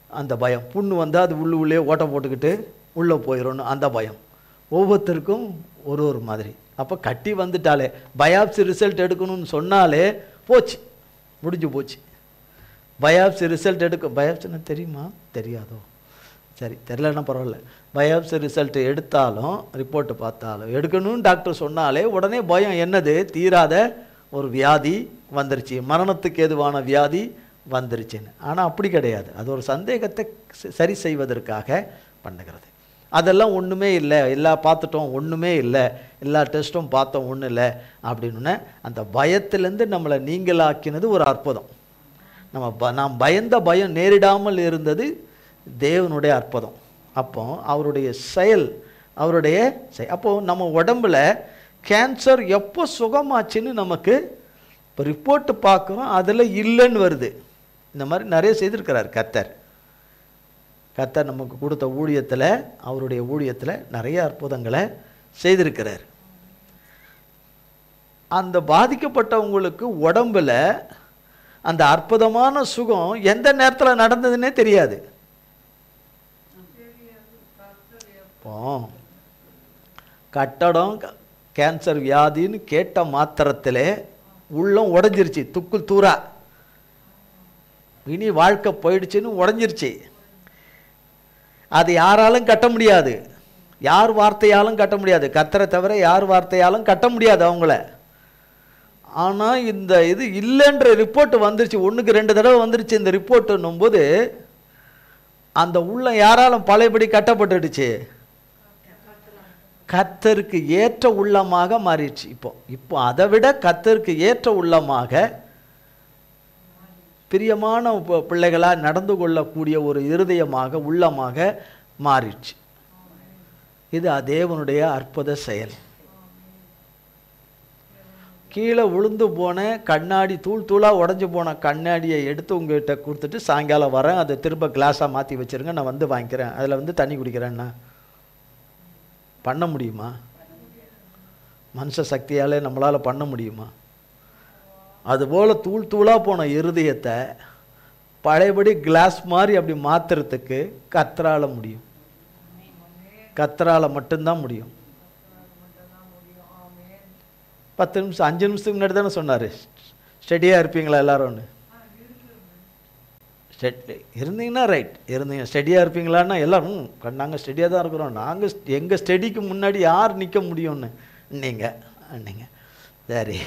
அந்த பயம். புண்ணு வந்தால் அது உள்ளே ஓட்டம் போட்டுக்கிட்டு உள்ளே போயிடணும் அந்த பயம். ஒவ்வொருத்தருக்கும் ஒரு மாதிரி. அப்போ கட்டி வந்துட்டாலே பயாப்சி ரிசல்ட் எடுக்கணும்னு சொன்னாலே போச்சு, முடிஞ்சு போச்சு. பயாப்சி ரிசல்ட் பயாப்சின்னா தெரியுமா? தெரியாதோ? சரி, தெரியலன்னா பரவாயில்ல. பயாப்சி ரிசல்ட் எடுத்தாலும் ரிப்போர்ட்டு பார்த்தாலும் எடுக்கணும்னு டாக்டர் சொன்னாலே உடனே பயம். என்னது? தீராத ஒரு வியாதி வந்துருச்சு, மரணத்துக்கு ஏதுவான வியாதி வந்துருச்சுன்னு. ஆனால் அப்படி கிடையாது. அது ஒரு சந்தேகத்தை சரி செய்வதற்காக பண்ணுகிறது. அதெல்லாம் ஒன்றுமே இல்லை, பார்த்துட்டோம் ஒன்றுமே இல்லை, எல்லா டெஸ்ட்டும் பார்த்தோம் ஒன்றும் இல்லை அப்படின்னு அந்த பயத்திலேருந்து நம்மளை நீங்களாக்கினது ஒரு அற்புதம். நாம் பயந்த பயம் நேரிடாமல் இருந்தது தேவனுடைய அற்புதம். அப்போ அவருடைய செயல் அப்போது நம்ம உடம்புல கேன்சர் எப்போ சுகமாச்சுன்னு நமக்கு இப்போ ரிப்போர்ட்டு பார்க்குறோம், அதில் இல்லைன்னு வருது. இந்த மாதிரி நிறைய செய்திருக்கிறார் கர்த்தர் நமக்கு கொடுத்த ஊழியத்தில், அவருடைய ஊழியத்தில் நிறைய அற்புதங்களை செய்திருக்கிறார். அந்த பாதிக்கப்பட்டவங்களுக்கு உடம்புல அந்த அற்புதமான சுகம் எந்த நேரத்தில் நடந்ததுன்னே தெரியாது. இப்போ கட்டடம் கேன்சர் வியாதின்னு கேட்ட மாத்திரத்திலே உள்ளம் உடஞ்சிருச்சு, துக்குள் தூரா, இனி வாழ்க்கை போயிடுச்சுன்னு உடஞ்சிருச்சு. அது யாராலும் கட்ட முடியாது, யார் வார்த்தையாலும் கட்ட முடியாது, கர்த்தரை தவிர யார் வார்த்தையாலும் கட்ட முடியாது அவங்கள. ஆனால் இந்த இது இல்லைன்ற ரிப்போர்ட் வந்துருச்சு, 1க்கு 2 தடவை வந்துருச்சு இந்த ரிப்போர்ட்டுன்னும் போது அந்த உள்ளம் யாராலும் பழையபடி கட்டப்பட்டுடுச்சு, கர்த்தருக்கு ஏற்ற உள்ளமாக மாறிடுச்சு. இப்போ அதை விட கர்த்தருக்கு ஏற்ற உள்ளமாக, பிரியமான பிள்ளைகளாக நடந்து கொள்ளக்கூடிய ஒரு இருதயமாக, உள்ளமாக மாறிடுச்சு. இது தேவனுடைய அற்புத செயல். கீழே விழுந்து போன கண்ணாடி, தூளாக உடஞ்சி போன கண்ணாடியை எடுத்து உங்கள்கிட்ட கொடுத்துட்டு சாயங்காலம் வரேன், அதை திரும்ப கிளாஸாக மாற்றி வச்சுருங்க, நான் வந்து வாங்கிக்கிறேன், அதில் தண்ணி குடிக்கிறேன்னா பண்ண முடியுமா? மனுஷ சக்தியாலே நம்மளால் பண்ண முடியுமா? அதுபோல் தூளாக போன இருதயத்தை பழையபடி கிளாஸ் மாதிரி அப்படி மாற்றுறதுக்கு கர்த்தரால முடியும், கர்த்தரால மட்டும்தான் முடியும். 10 நிமிஷம் 5 நிமிஷத்துக்கு முன்னாடி தானே சொன்னார், ஸ்டெடியாக இருப்பீங்களா எல்லாரும்? இருந்தீங்கன்னா ரைட், இருந்தீங்க ஸ்டெடியாக இருப்பீங்களான்னா எல்லோரும் நாங்கள் ஸ்டெடியாக தான் இருக்கிறோம், நாங்கள் எங்கள் ஸ்டெடிக்கு முன்னாடி யார் நிற்க முடியும்னு நீங்கள் சரி.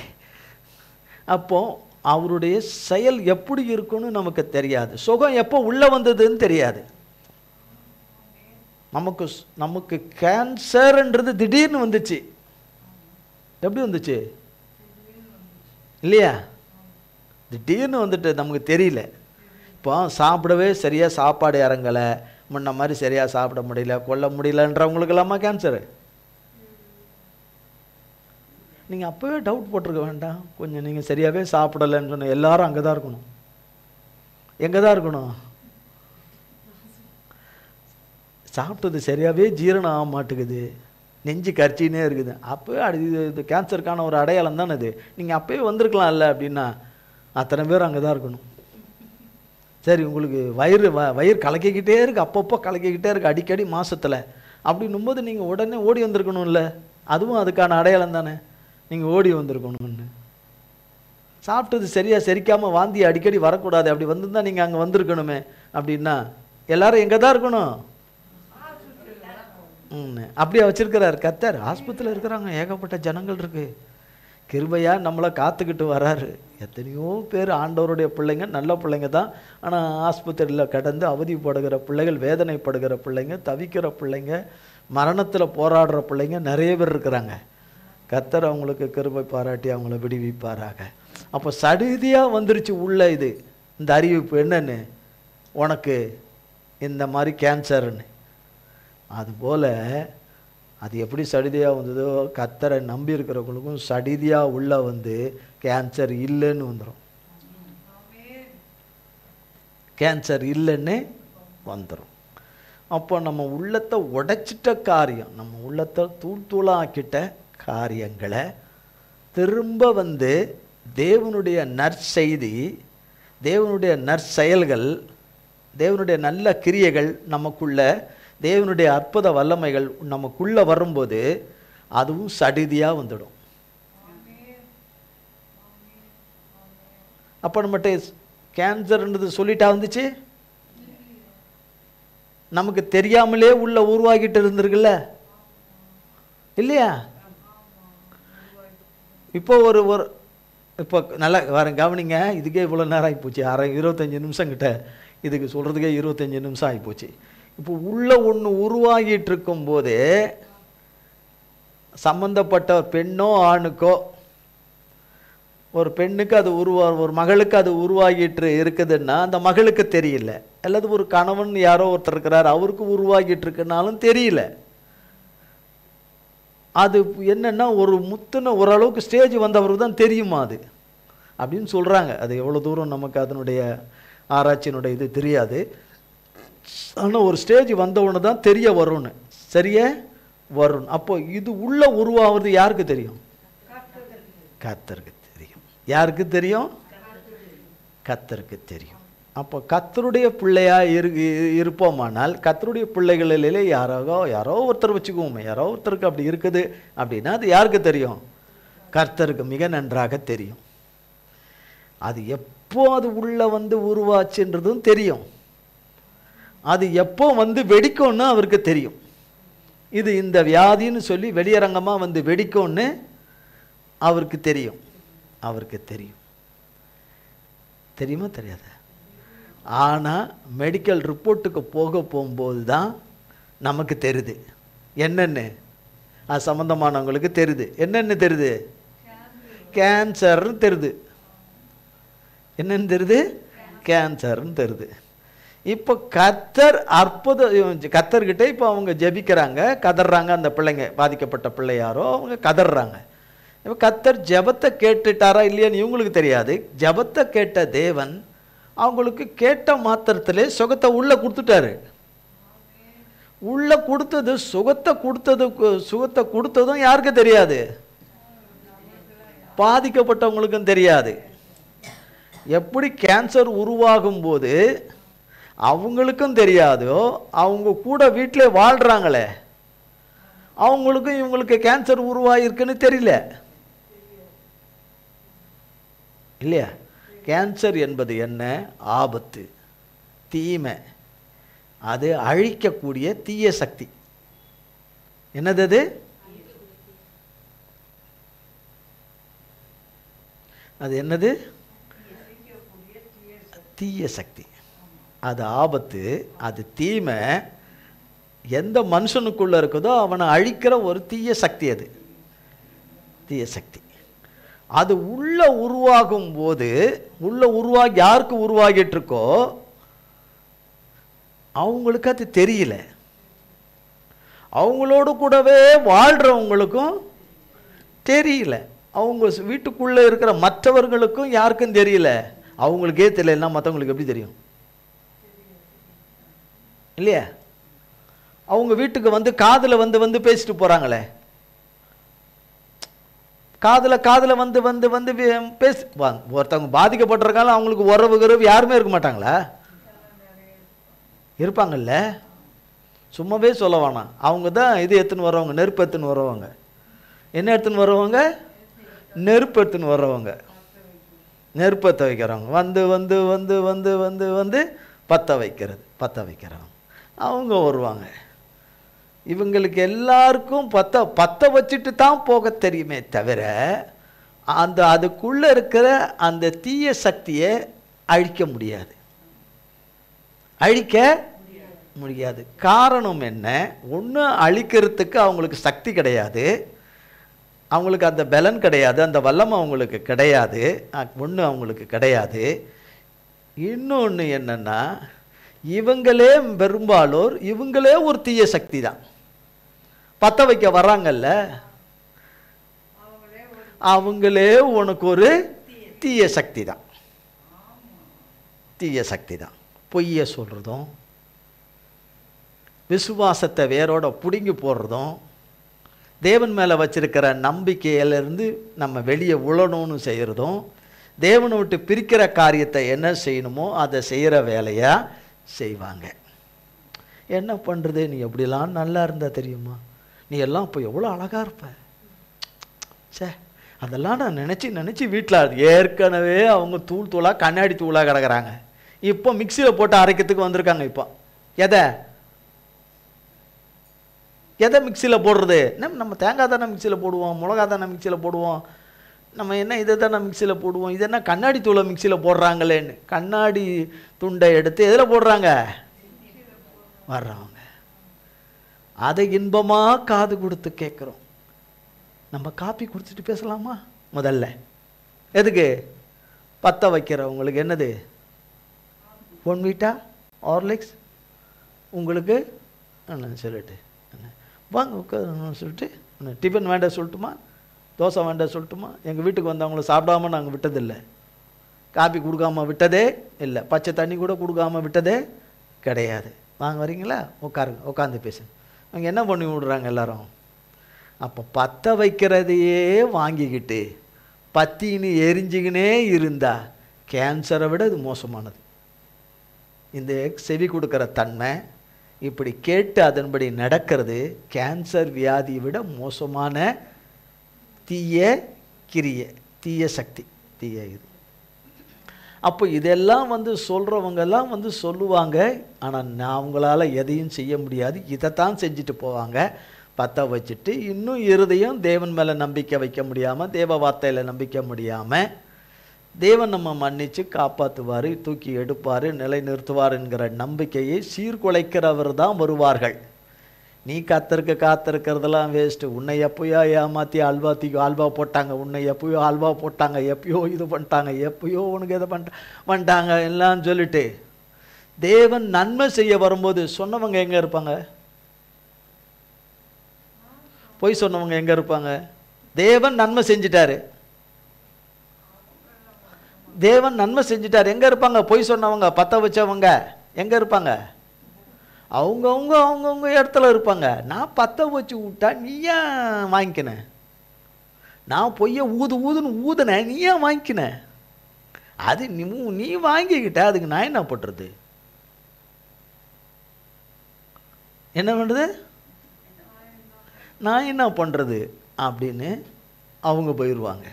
அப்போது அவருடைய செயல் எப்படி இருக்குன்னு நமக்கு தெரியாது, சுகம் எப்போ உள்ளே வந்ததுன்னு தெரியாது. நமக்கு கேன்சர்ன்றது திடீர்னு வந்துச்சு. எப்படி வந்துச்சு இல்லையா? திடீர்னு வந்துட்டு நமக்கு தெரியல. இப்போ சாப்பிடவே சரியாக சாப்பாடு இறங்கலை, முன்ன மாதிரி சரியாக சாப்பிட முடியல, கொள்ள முடியலன்றவங்களுக்கு எல்லாமா கேன்சரு? நீங்கள் அப்போவே டவுட் போட்டிருக்க வேண்டாம், கொஞ்சம் நீங்கள் சரியாகவே சாப்பிடலைன்னு சொன்ன எல்லாரும் அங்கே தான் இருக்கணும். எங்கே தான் இருக்கணும்? சாப்பிட்டது சரியாகவே ஜீரணம் ஆக மாட்டேங்குது, நெஞ்சு கரிச்சின்னே இருக்குது, அப்போவே இது கேன்சருக்கான ஒரு அடையாளம் தானே இது. நீங்கள் அப்போவே வந்திருக்கலாம் இல்லை அப்படின்னா அத்தனை பேர் அங்கே தான் இருக்கணும். சரி, உங்களுக்கு வயிறு கலக்கிக்கிட்டே இருக்குது, அப்பப்போ கலக்கிக்கிட்டே இருக்குது அடிக்கடி மாதத்தில், அப்படின்னும் போது நீங்கள் உடனே ஓடி வந்திருக்கணும்ல, அதுவும் அதுக்கான அடையாளம் தானே, நீங்கள் ஓடி வந்திருக்கணும்னு. சாப்பிட்டது சரியாக செரிக்காமல் வாந்தி அடிக்கடி வரக்கூடாது, அப்படி வந்திருந்தால் நீங்கள் அங்கே வந்திருக்கணுமே. அப்படின்னா எல்லாரும் எங்கே தான் இருக்கணும்? அப்படியே வச்சிருக்கிறார் கர்த்தர். ஆஸ்பத்திரியில் இருக்கிறாங்க, ஏகப்பட்ட ஜனங்கள் இருக்குது, கிருபையாக நம்மளை காத்துக்கிட்டு வராரு. எத்தனையோ பேர் ஆண்டவருடைய பிள்ளைங்க, நல்ல பிள்ளைங்க தான், ஆனால் ஆஸ்பத்திரியில் கடந்து அவதிப்படுகிற பிள்ளைகள், வேதனைப்படுகிற பிள்ளைங்க, தவிக்கிற பிள்ளைங்க, மரணத்தில் போராடுற பிள்ளைங்க நிறைய பேர் இருக்கிறாங்க. கர்த்தர் அவங்களுக்கு கிருபை பாராட்டி அவங்கள விடுவிப்பாராக. அப்போ சடுதியாக வந்துருச்சு உள்ள இது இந்த அறிவிப்பு, என்னன்னு, உனக்கு இந்த மாதிரி கேன்சர்னு. அதுபோல் அது எப்படி சடிதியாக வந்ததோ, கர்த்தரை நம்பி இருக்கிறவங்களுக்கும் சடிதியாக உள்ளே வந்து கேன்சர் இல்லைன்னு வந்துடும், கேன்சர் இல்லைன்னு வந்துடும். அப்போ நம்ம உள்ளத்தை உடைச்சிட்ட காரியம், நம்ம உள்ளத்தை தூளாக்கிட்ட காரியங்களை திரும்ப வந்து தேவனுடைய நற்செய்தி, தேவனுடைய நற்செயல்கள், தேவனுடைய நல்ல கிரியைகள் நமக்குள்ள, தேவனுடைய அற்புத வல்லமைகள் நமக்குள்ளே வரும்போது அதுவும் சடிதியாக வந்துடும். அப்போ நம்மகிட்ட கேன்சர்ன்றது சொல்லிட்டா வந்துச்சு, நமக்கு தெரியாமலே உள்ள உருவாக்கிட்டு இருந்திருக்குல்ல இல்லையா? இப்போ இப்போ நல்லா வரேன் கவனிங்க, இதுக்கே இவ்வளோ நேரம் ஆகிப்போச்சு, 25 நிமிஷம் கிட்ட, இதுக்கு சொல்கிறதுக்கே 25 நிமிஷம் ஆகிப்போச்சு. இப்போ உள்ள ஒன்று உருவாகிட்டு இருக்கும் போதே சம்பந்தப்பட்ட பெண்ணோ ஆணுக்கோ, ஒரு பெண்ணுக்கு அது ஒரு மகளுக்கு அது உருவாகிட்டு இருக்குதுன்னா அந்த மகளுக்கு தெரியல, அல்லது ஒரு கணவன் யாரோ ஒருத்தர் இருக்கிறார் அவருக்கு உருவாகிட்டு இருக்குன்னாலும் தெரியல. அது என்னன்னா ஒரு முத்துன ஓரளவுக்கு ஸ்டேஜ் வந்தவருக்கு தான் தெரியுமா அது அப்படின்னு சொல்கிறாங்க. அது எவ்வளோ தூரம் நமக்கு அதனுடைய ஆராய்ச்சியினுடைய இது தெரியாது. ஆனால் ஒரு ஸ்டேஜ் வந்தவுடனே தான் தெரிய வரும்னு, சரியா வரும். அப்போ இது உள்ள உருவாகிறது யாருக்கு தெரியும்? கர்த்தருக்கு தெரியும். யாருக்கு தெரியும்? கர்த்தருக்கு தெரியும். அப்போ கர்த்தருடைய பிள்ளையா இருப்போமானால், கர்த்தருடைய பிள்ளைகளிலே யாரோ ஒருத்தர் வச்சுக்குவோமே, யாரோ ஒருத்தருக்கு அப்படி இருக்குது அப்படின்னா அது யாருக்கு தெரியும்? கர்த்தருக்கு மிக நன்றாக தெரியும். அது எப்போ அது உள்ள வந்து உருவாச்சுன்றதும் தெரியும். அது எப்போ வந்து வெடிக்கும்னு அவருக்கு தெரியும். இது இந்த வியாதின்னு சொல்லி வெளியரங்கமாக வந்து வெடிக்கும்னு அவருக்கு தெரியும். அவருக்கு தெரியும். தெரியுமா தெரியாத? ஆனால் மெடிக்கல் ரிப்போர்ட்டுக்கு போகும்போது தான் நமக்கு தெரியுது என்னென்னு. அது சம்மந்தமானவங்களுக்கு தெரியுது. என்னென்னு தெரியுது? கேன்சர்னு தெரியுது. என்னென்னு தெரியுது? கேன்சர்னு தெரியுது. இப்போ கர்த்தர் கர்த்தர்கிட்ட இப்போ அவங்க ஜெபிக்கிறாங்க, கதறாங்க. அந்த பிள்ளைங்க, பாதிக்கப்பட்ட பிள்ளையாரோ அவங்க கதறாங்க. இப்போ கர்த்தர் ஜெபத்தை கேட்டுட்டாரா இல்லையான்னு இவங்களுக்கு தெரியாது. ஜெபத்தை கேட்ட தேவன் அவங்களுக்கு கேட்ட மாத்திரத்திலே சுகத்தை உள்ளே கொடுத்துட்டாரு. உள்ளே கொடுத்தது சுகத்தை கொடுத்ததும் யாருக்கு தெரியாது? பாதிக்கப்பட்டவங்களுக்கும் தெரியாது. எப்படி கேன்சர் உருவாகும் போது அவங்களுக்கும் தெரியாதோ, அவங்க கூட வீட்டில் வாழ்கிறாங்களே அவங்களுக்கும் இவங்களுக்கு கேன்சர் உருவாகிருக்குன்னு தெரியல இல்லையா? கேன்சர் என்பது என்ன? ஆபத்து, தீமை, அது அழிக்கக்கூடிய தீய சக்தி. என்னது அது? அது என்னது? தீய சக்தி. அது ஆபத்து, அது தீமை. எந்த மனுஷனுக்குள்ள இருக்குதோ அவனை அழிக்கிற ஒரு தீய சக்தி. அது தீய சக்தி. அது உள்ள உருவாகும் போது, உருவாகி யாருக்கு உருவாகிட்டு இருக்கோ அவங்களுக்கு அது தெரியல. அவங்களோடு கூடவே வாழ்றவங்களுக்கும் தெரியல. அவங்க வீட்டுக்குள்ள இருக்கிற மற்றவர்களுக்கும் யாருக்கும் தெரியல. அவங்களுக்கே தெரியலன்னா மற்றவங்களுக்கு எப்படி தெரியும்? இல்லையா? அவங்க வீட்டுக்கு வந்து காதில் வந்து பேசிட்டு போகிறாங்களே, காதில் வந்து பேசி ஒருத்தவங்க பாதிக்கப்பட்டிருக்காங்க, அவங்களுக்கு உறவு யாருமே இருக்க மாட்டாங்களா? இருப்பாங்கல்ல. சும்மாவே சொல்ல வேணாம். அவங்க தான் இது எடுத்துன்னு வரவங்க, நெருப்பு எடுத்துன்னு வரவங்க. என்ன எடுத்துன்னு வரவங்க? நெருப்பு எடுத்துன்னு வரவங்க, நெருப்பத்தை வைக்கிறவங்க. வந்து வந்து வந்து வந்து வந்து வந்து பற்ற வைக்கிறவங்க அவங்க வருவாங்க. இவங்களுக்கு எல்லாருக்கும் பற்ற வச்சுட்டு தான் போக தெரியுமே தவிர அதுக்குள்ளே இருக்கிற அந்த தீய சக்தியை அழிக்க முடியாது. காரணம் என்ன? ஒன்று, அழிக்கிறதுக்கு அவங்களுக்கு சக்தி கிடையாது, அவங்களுக்கு அந்த பலன் கிடையாது, அந்த வல்லம் அவங்களுக்கு கிடையாது. ஒன்று அவங்களுக்கு கிடையாது. இன்னொன்று என்னன்னா, இவங்களே பெரும்பாலோர் இவங்களே ஒரு தீய சக்தி தான். பற்ற வைக்க வர்றாங்கல்ல, அவங்களே உனக்கு ஒரு தீய சக்தி தான். தீய சக்தி தான். பொய்யை சொல்கிறதும், விசுவாசத்தை வேரோட பிடுங்கி போடுறதும், தேவன் மேலே வச்சிருக்கிற நம்பிக்கையிலிருந்து நம்ம வெளியே உழணும்னு செய்கிறதும், தேவனை விட்டு பிரிக்கிற காரியத்தை என்ன செய்யணுமோ அதை செய்கிற வேலையாக செய்வாங்க. என்ன பண்ணுறது? நீ எப்படிலாம் நல்லா இருந்தா தெரியுமா? நீ எல்லாம் இப்போ எவ்வளோ அழகாக இருப்ப. சே, அதெல்லாம் நான் நினச்சி வீட்டில் ஏற்கனவே அவங்க தூளாக கண்ணாடி தூளாக கிடக்கிறாங்க. இப்போ மிக்சியில் போட்டு அரைக்கிறதுக்கு வந்திருக்காங்க. இப்போ எதை மிக்சியில் போடுறது? நம்ம தேங்காய் தானே மிக்சியில் போடுவோம், மிளகா தானே மிக்சியில் போடுவோம், நம்ம என்ன இதை தானே மிக்சியில் போடுவோம். இது என்ன கண்ணாடி தூளை மிக்சியில் போடுறாங்களேன்னு கண்ணாடி துண்டை எடுத்து எதில் போடுறாங்க? வர்றவங்க. அதை இன்பமாக காது கொடுத்து கேட்குறோம். நம்ம காப்பி குடிச்சிட்டு பேசலாமா? முதல்ல எதுக்கு? பற்ற வைக்கிறவங்களுக்கு என்னது? பொன்வீட்டா, ஹார்லிக்ஸ் உங்களுக்கு சொல்லிட்டு வாங்க உட்காந்து சொல்லிட்டு, டிஃபன் வேண்டாம் சொல்லட்டுமா, தோசை வேண்டாம் சொல்லட்டுமா? எங்கள் வீட்டுக்கு வந்தவங்கள சாப்பிடாம நாங்கள் விட்டதில்லை, காப்பி கொடுக்காம விட்டதே இல்லை, பச்சை தண்ணி கூட கொடுக்காம விட்டதே கிடையாது. வாங்க வரீங்களா, உட்காருங்க, உட்காந்து பேசுங்க. அவங்க என்ன பண்ணி விடுறாங்க எல்லாரும்? அப்போ பற்ற வைக்கிறதையே வாங்கிக்கிட்டு பத்தின்னு எரிஞ்சிக்கினே இருந்தா கேன்சரை விட இது மோசமானது. இந்த செவி கொடுக்குற தன்மை, இப்படி கேட்டு அதன்படி நடக்கிறது கேன்சர் வியாதியை விட மோசமான தீய கிரியை, தீய சக்தி, தீய இது. அப்போ இதெல்லாம் சொல்கிறவங்கெல்லாம் சொல்லுவாங்க, ஆனால் நான் அவங்களால எதையும் செய்ய முடியாது, இதைத்தான் செஞ்சுட்டு போவாங்க. பற்ற வச்சுட்டு இன்னும் இருதயம் தேவன் மேலே நம்பிக்கை வைக்க முடியாமல், தேவ வார்த்தையில் நம்பிக்கை முடியாமல், தேவன் நம்ம மன்னித்து காப்பாற்றுவார், தூக்கி எடுப்பார், நிலை நிறுத்துவார் என்கிற நம்பிக்கையை சீர்குலைக்கிறவர் தான் வருவார்கள். நீ காத்திருக்கிறதெல்லாம் வேஸ்ட்டு. உன்னை எப்பயோ ஏமாற்றி ஆல்வா போட்டாங்க, உன்னை எப்பயோ ஆல்வா போட்டாங்க, எப்பயோ இது பண்ணிட்டாங்க, எப்பயோ உனக்கு இதை பண்ணிட்டாங்க எல்லாம் சொல்லிட்டு தேவன் நன்மை செய்ய வரும்போது சொன்னவங்க எங்கே இருப்பாங்க? பொய் சொன்னவங்க எங்கே இருப்பாங்க? தேவன் நன்மை செஞ்சிட்டாரு, தேவன் நன்மை செஞ்சிட்டார், எங்கே இருப்பாங்க? பொய் சொன்னவங்க, பற்ற வச்சவங்க எங்கே இருப்பாங்க? அவங்கவுங்க இடத்துல இருப்பாங்க. நான் பற்ற வச்சு விட்டா நீ ஏன் வாங்கிக்கின? நான் பொய்ய ஊதுன்னு ஊதுன, நீ ஏன் வாங்கிக்கின? அது நீ வாங்கிக்கிட்ட, அதுக்கு நான் என்ன பண்ணுறது? என்ன பண்ணுறது? நான் என்ன பண்ணுறது அப்படின்னு அவங்க போயிடுவாங்க.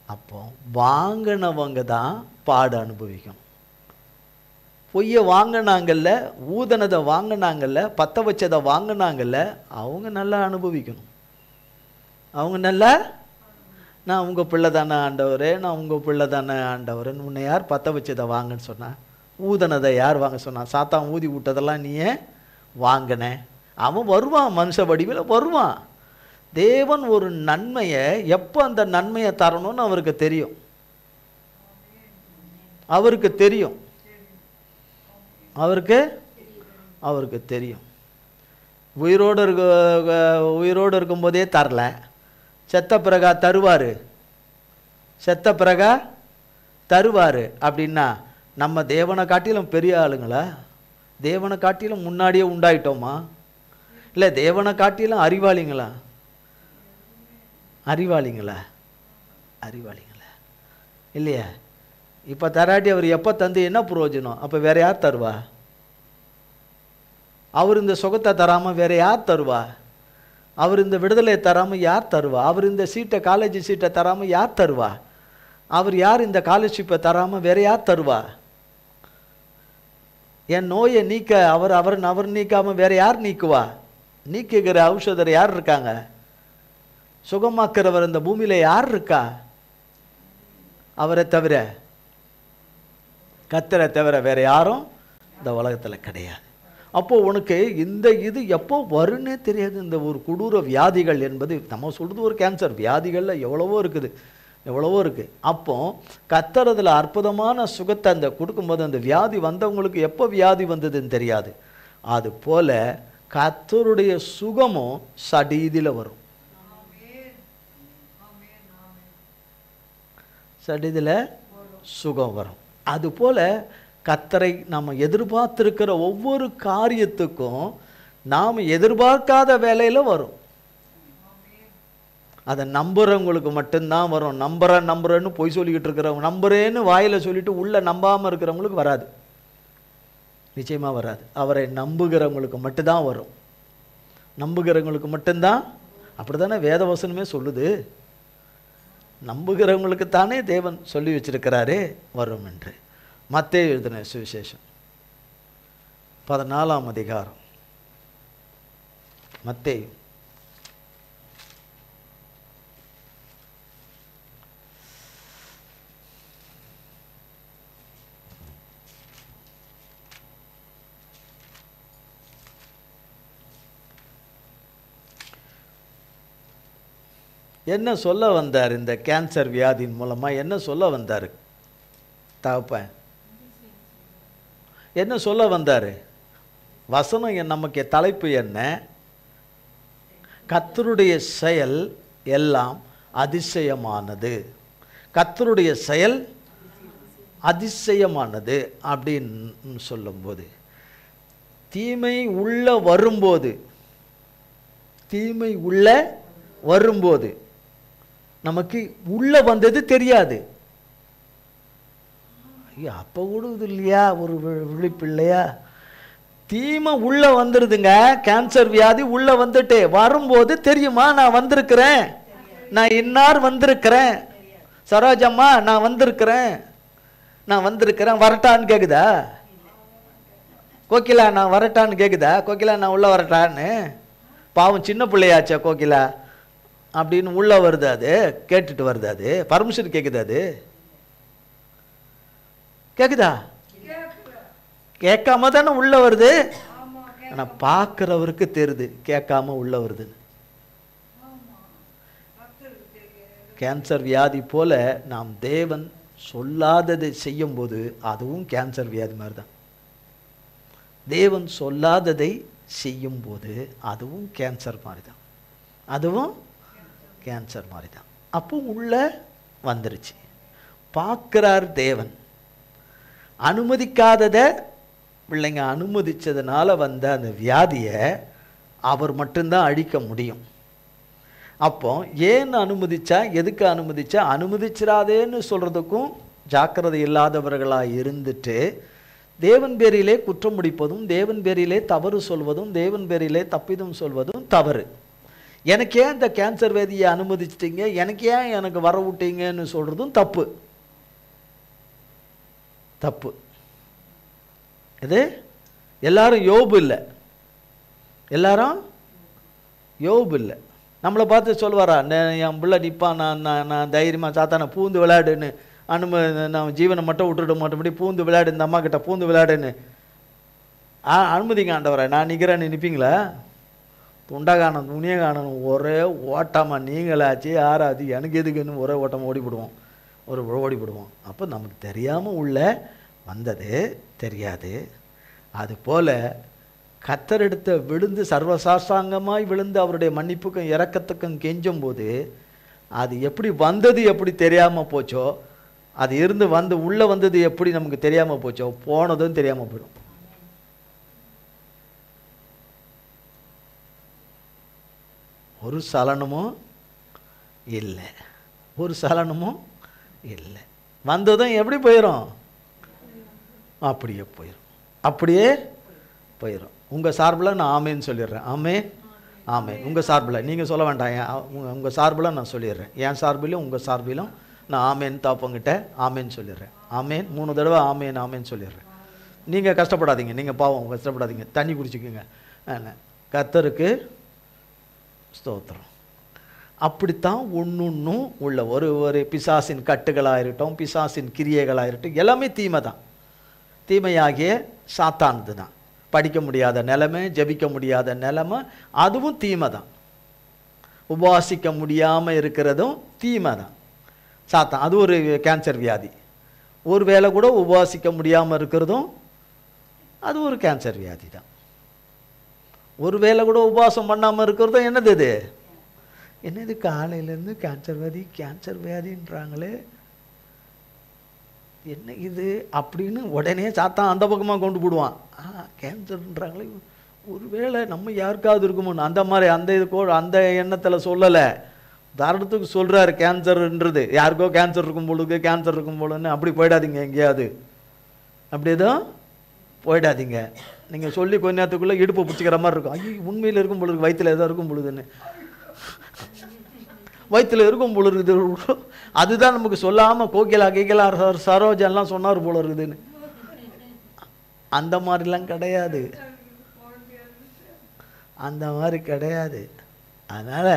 அப்போ வாங்கினவங்க தான் பாடு அனுபவிக்கணும். பொய்யை வாங்கினாங்கல்ல, ஊதனதை வாங்கினாங்கல்ல, பற்ற வச்சதை வாங்கினாங்கல்ல, அவங்க நல்லா அனுபவிக்கணும். அவங்க நல்லா, நான் உங்கள் பிள்ளை தானே ஆண்டவரே, நான் உங்கள் பிள்ளை தானே ஆண்டவரேன்னு. உன்னை யார் பற்ற வச்சதை வாங்கன்னு சொன்னான்? ஊதனதை யார் வாங்க சொன்னான்? சாத்தான் ஊதி விட்டதெல்லாம் நீயே வாங்கின. அவன் வருவான், மனுஷ வடிவில் வருவான். தேவன் ஒரு நன்மையை எப்போ அந்த நன்மையை தரணும்னு அவருக்கு தெரியும், அவருக்கு தெரியும், அவருக்கு தெரியும். உயிரோடு இருக்கும்போதே தரல, செத்த பிறகா தருவார், செத்த பிறகா தருவார். அப்படின்னா நம்ம தேவனை காட்டிலும் பெரிய ஆளுங்களா? தேவனை காட்டிலும் முன்னாடியே உண்டாயிட்டோமா? இல்லை தேவனை காட்டிலும் அறிவாளிங்களா? அறிவாளிங்களா? அறிவாளிங்களா இல்லையா? இப்போ தராட்டி அவர் எப்போ தந்து என்ன பிரயோஜனம்? அப்போ வேற யார் தருவா? அவர் இந்த சுகத்தை தராமல் வேற யார் தருவா? அவர் இந்த விடுதலையை தராமல் யார் தருவா? அவர் இந்த சீட்டை, காலேஜ் சீட்டை தராமல் யார் தருவா? அவர் யார் இந்த ஸ்காலர்ஷிப்பை தராமல் வேற யார் தருவா? என் நோயை நீக்க அவர் நீக்காமல் வேற யார் நீக்குவா? நீக்குகிற ஔஷதர் யார் இருக்காங்க? சுகமாக்குறவர் இந்த பூமியில யார் இருக்கா? அவரை தவிர, கர்த்தரை தவிர வேற யாரும் இந்த உலகத்தில் கிடையாது. அப்போ உனக்கு இந்த இது எப்போ வரும்னே தெரியாது. இந்த ஒரு கொடூர வியாதிகள் என்பது, நம்ம சொல்றது ஒரு கேன்சர், வியாதிகளில் எவ்வளவோ இருக்குது, எவ்வளவோ இருக்குது. அப்போ கர்த்தர் அதில் அற்புதமான சுகத்தை அந்த கொடுக்கும்போது அந்த வியாதி வந்தவங்களுக்கு எப்போ வியாதி வந்ததுன்னு தெரியாது. அது போல கர்த்தருடைய சுகமும் சடீதியில் வரும், சடீதில் சுகம் வரும். அதுபோல் கர்த்தரை நாம் எதிர்பார்த்திருக்கிற ஒவ்வொரு காரியத்துக்கும் நாம் எதிர்பார்க்காத வேலையில் வரும். அதை நம்புறவங்களுக்கு மட்டும்தான் வரும். நம்புறேன்னு பொய் சொல்லிக்கிட்டு இருக்கிறவங்க, நம்புறேன்னு வாயில் சொல்லிட்டு உள்ள நம்பாமல் இருக்கிறவங்களுக்கு வராது, நிச்சயமாக வராது. அவரை நம்புகிறவங்களுக்கு மட்டும்தான் வரும், நம்புகிறவங்களுக்கு மட்டும்தான். அப்படி தானே வேதவசனமே சொல்லுது, நம்புகிறவங்களுக்கு தானே தேவன் சொல்லி வச்சிருக்கிறாரே வரும் என்று. மத்தேயு எழுதின சுவிசேஷம் 14ஆம் அதிகாரம். மத்தேயு என்ன சொல்ல வந்தார்? இந்த கேன்சர் வியாதியின் மூலமாக என்ன சொல்ல வந்தார் தகப்பன்? என்ன சொல்ல வந்தார்? வசனம் நமக்கு தலைப்பு என்ன? கர்த்தருடைய செயல் எல்லாம் அதிசயமானது. கர்த்தருடைய செயல் அதிசயமானது அப்படின்னு சொல்லும்போது, தீமை உள்ள வரும்போது நமக்கு உள்ள வந்தது தெரியாது. அப்போ கூட இது இல்லையா, ஒரு விழிப்பு இல்லையா? தீமை உள்ள வந்துருதுங்க. கேன்சர் வியாதி உள்ள வந்துட்டு வரும்போது தெரியுமா, நான் வந்திருக்கிறேன், நான் இன்னார் வந்திருக்கிறேன், சரோஜம்மா நான் வந்திருக்கிறேன் வரட்டான்னு கேக்குதா? கோகிலா நான் வரட்டான்னு கேக்குதா? கோகிலா நான் உள்ள வரட்டான்னு? பாவம் சின்ன பிள்ளையாச்சா கோகிலா அப்படின்னு உள்ள வருது, அது கேட்டுட்டு வருது, அது பர்மிஷன் கேக்குது, அது கேக்குதா? கேட்காம தானே உள்ள வருது. ஆனா பார்க்கிறவருக்கு தெரியுது கேட்காம உள்ள வருது. கேன்சர் வியாதி போல நாம் தேவன் சொல்லாததை செய்யும் போது அதுவும் கேன்சர் வியாதி மாதிரி தான். தேவன் சொல்லாததை செய்யும் போது அதுவும் கேன்சர் மாதிரி தான். அதுவும் கேன்சர் மாதிரி தான். அப்போ உள்ள வந்துருச்சு. பார்க்கிறார் தேவன். அனுமதிக்காததை பிள்ளைங்க அனுமதிச்சதுனால வந்த அந்த வியாதியை அவர் மட்டும்தான் அழிக்க முடியும். அப்போ ஏன் அனுமதிச்சா, எதுக்கு அனுமதிச்சா? அனுமதிச்சிடாதேன்னு சொல்றதுக்கும் ஜாக்கிரதை இல்லாதவர்களாக இருந்துட்டு தேவன் பேரிலே குற்றம் முடிப்பதும், தேவன் பேரிலே தவறு சொல்வதும், தேவன் பேரிலே தப்பிதம் சொல்வதும் தவறு. எனக்கு ஏன் இந்த கேன்சர் வேதியை அனுமதிச்சிட்டீங்க, எனக்கு ஏன் எனக்கு வர விட்டீங்கன்னு சொல்றதும் தப்பு. தப்பு. இது எல்லாரும் யோபு இல்லை, எல்லாரும் யோபு இல்லை. நம்மளை பார்த்து சொல்லுவாரா, என் பிள்ளை நிற்பான், நான் தைரியமாக சாத்தான பூந்து விளையாடுன்னு, நான் ஜீவனை மட்டும் விட்டுட மாட்டோம்படி பூந்து விளையாடு, இந்த அம்மா கிட்ட பூந்து விளையாடுன்னு அனுமதிங்க ஆண்டவரை, நான் நிற்கிறேன்னு நிற்பீங்களா? துண்டை காணும், துணியை காணணும், ஒரே ஓட்டமாக நீங்களாச்சு யாராச்சு எனக்கு எதுக்குன்னு ஒரே ஓட்டமாக ஓடிவிடுவோம். அப்போ நமக்கு தெரியாமல் உள்ள வந்தது தெரியாது. அதுபோல் கர்த்தரெடுத்த விழுந்து சர்வசாஷ்டாங்கமாய் விழுந்து அவருடைய மன்னிப்புக்கும் இரக்கத்துக்கும் கெஞ்சும் போது அது எப்படி வந்தது, எப்படி தெரியாமல் போச்சோ, அது இருந்து உள்ளே வந்தது எப்படி நமக்கு தெரியாமல் போச்சோ, போனதும் தெரியாமல் போயிடும். ஒரு சலனமும் இல்லை. வந்ததும் எப்படி போயிடும்? அப்படியே போயிடும். உங்கள் சார்பில் நான் ஆமேன்னு சொல்லிடுறேன். ஆமே. உங்கள் சார்பில் நீங்கள் சொல்ல வேண்டாம், உங்கள் சார்பில் நான் சொல்லிடுறேன். என் சார்பிலும் உங்கள் சார்பிலும் நான் ஆமேன்னு தாப்பங்கிட்ட ஆமேன்னு சொல்லிடுறேன். ஆமேன் 3 தடவை ஆமேன்னு சொல்லிடுறேன். நீங்கள் கஷ்டப்படாதீங்க, நீங்கள் பாவம் கஷ்டப்படாதீங்க, தண்ணி குடிச்சிக்கோங்க. கர்த்தருக்கு ஸ்தோத்திரம். அப்படித்தான் ஒன்றும் உள்ள ஒரு பிசாசின் கட்டுகளாயிருக்கட்டும், பிசாசின் கிரியைகளாயிருக்கட்டும், எல்லாமே தீமை தான். தீமையாகிய சாத்தானது தான். படிக்க முடியாத நிலைமை, ஜபிக்க முடியாத நிலைமை, அதுவும் தீமை தான். உபாசிக்க முடியாமல் இருக்கிறதும் தீமை தான். சாத்தான் அது ஒரு கேன்சர் வியாதி. ஒரு வேளை கூட உபாசிக்க முடியாமல் இருக்கிறதும் அது ஒரு கேன்சர் வியாதி தான். ஒரு வேளை கூட உபவாசம் பண்ணாமல் இருக்கிறதும் என்னது காலையிலேருந்து கேன்சர் வியாதின்றாங்களே, என்ன இது அப்படின்னு உடனே சாத்தான் அந்த பக்கமாக கொண்டு போடுவான். கேன்சர்ன்றாங்களே, ஒருவேளை நம்ம யாருக்காவது இருக்குமோன்னு அந்த மாதிரி அந்த எண்ணத்தில் சொல்லலை. தாரணத்துக்கு சொல்கிறாரு கேன்சர்ன்றது. யாருக்கோ கேன்சர் இருக்கும் பொழுதுன்னு அப்படி போயிடாதீங்க. எங்கேயாவது அப்படி எதுவும் போயிடாதீங்க. நீங்கள் சொல்லி கொஞ்ச நேரத்துக்குள்ளே இடுப்பு பிடிச்சிக்கிற மாதிரி இருக்கும். ஐயோ உண்மையில் இருக்கும் பொழுது, வயிற்றில் ஏதோ இருக்கும் பொழுதுன்னு, வயிற்றில் இருக்கும் பொழுது இருக்குது. அதுதான் நமக்கு சொல்லாமல் கோகிலா சரோஜெல்லாம் சொன்னார் போல இருக்குதுன்னு. அந்த மாதிரிலாம் கிடையாது, அந்த மாதிரி கிடையாது. அதனால்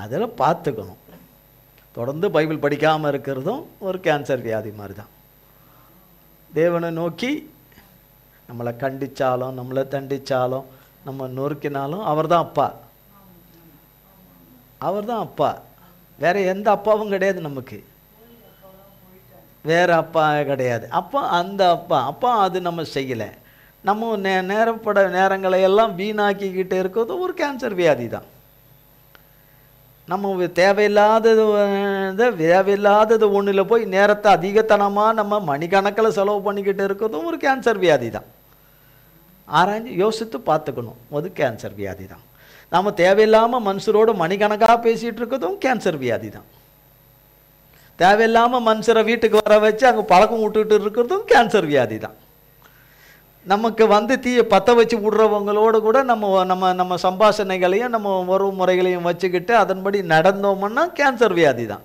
அதெல்லாம் பார்த்துக்கணும். தொடர்ந்து பைபிள் படிக்காமல் இருக்கிறதும் ஒரு கேன்சர் வியாதி மாதிரி தான். தேவனை நோக்கி நம்மளை கண்டித்தாலும், நம்மளை தண்டித்தாலும், நம்ம நொறுக்கினாலும் அவர் தான் அப்பா. வேற எந்த அப்பாவும் கிடையாது நமக்கு, வேற அப்பா கிடையாது. அப்போ அந்த அப்பா அது நம்ம செய்யலை. நம்ம நேரப்பட நேரங்களை எல்லாம் வீணாக்கிக்கிட்டு இருக்கிறது ஒரு கேன்சர் வியாதி தான். நம்ம தேவையில்லாதது ஒன்றில் போய் நேரத்தை அதிகத்தனமாக நம்ம மணிக்கணக்கில் செலவு பண்ணிக்கிட்டு இருக்கிறதும் ஒரு கேன்சர் வியாதி தான். ஆராய்ஞ்சு யோசித்து பார்த்துக்கணும், அது கேன்சர் வியாதி தான். நம்ம தேவையில்லாமல் மனுஷரோடு மணிக்கணக்காக பேசிகிட்டு இருக்கிறதும் கேன்சர் வியாதி தான். தேவையில்லாமல் மனுஷரை வீட்டுக்கு வர வச்சு அங்கே பழக்கம் விட்டுக்கிட்டு இருக்கிறதும் கேன்சர் வியாதி தான். நமக்கு தீயை பற்ற வச்சு விடுறவங்களோடு கூட நம்ம சம்பாஷணைகளையும் நம்ம உறவு முறைகளையும் வச்சுக்கிட்டு அதன்படி நடந்தோம்னா கேன்சர் வியாதி தான்,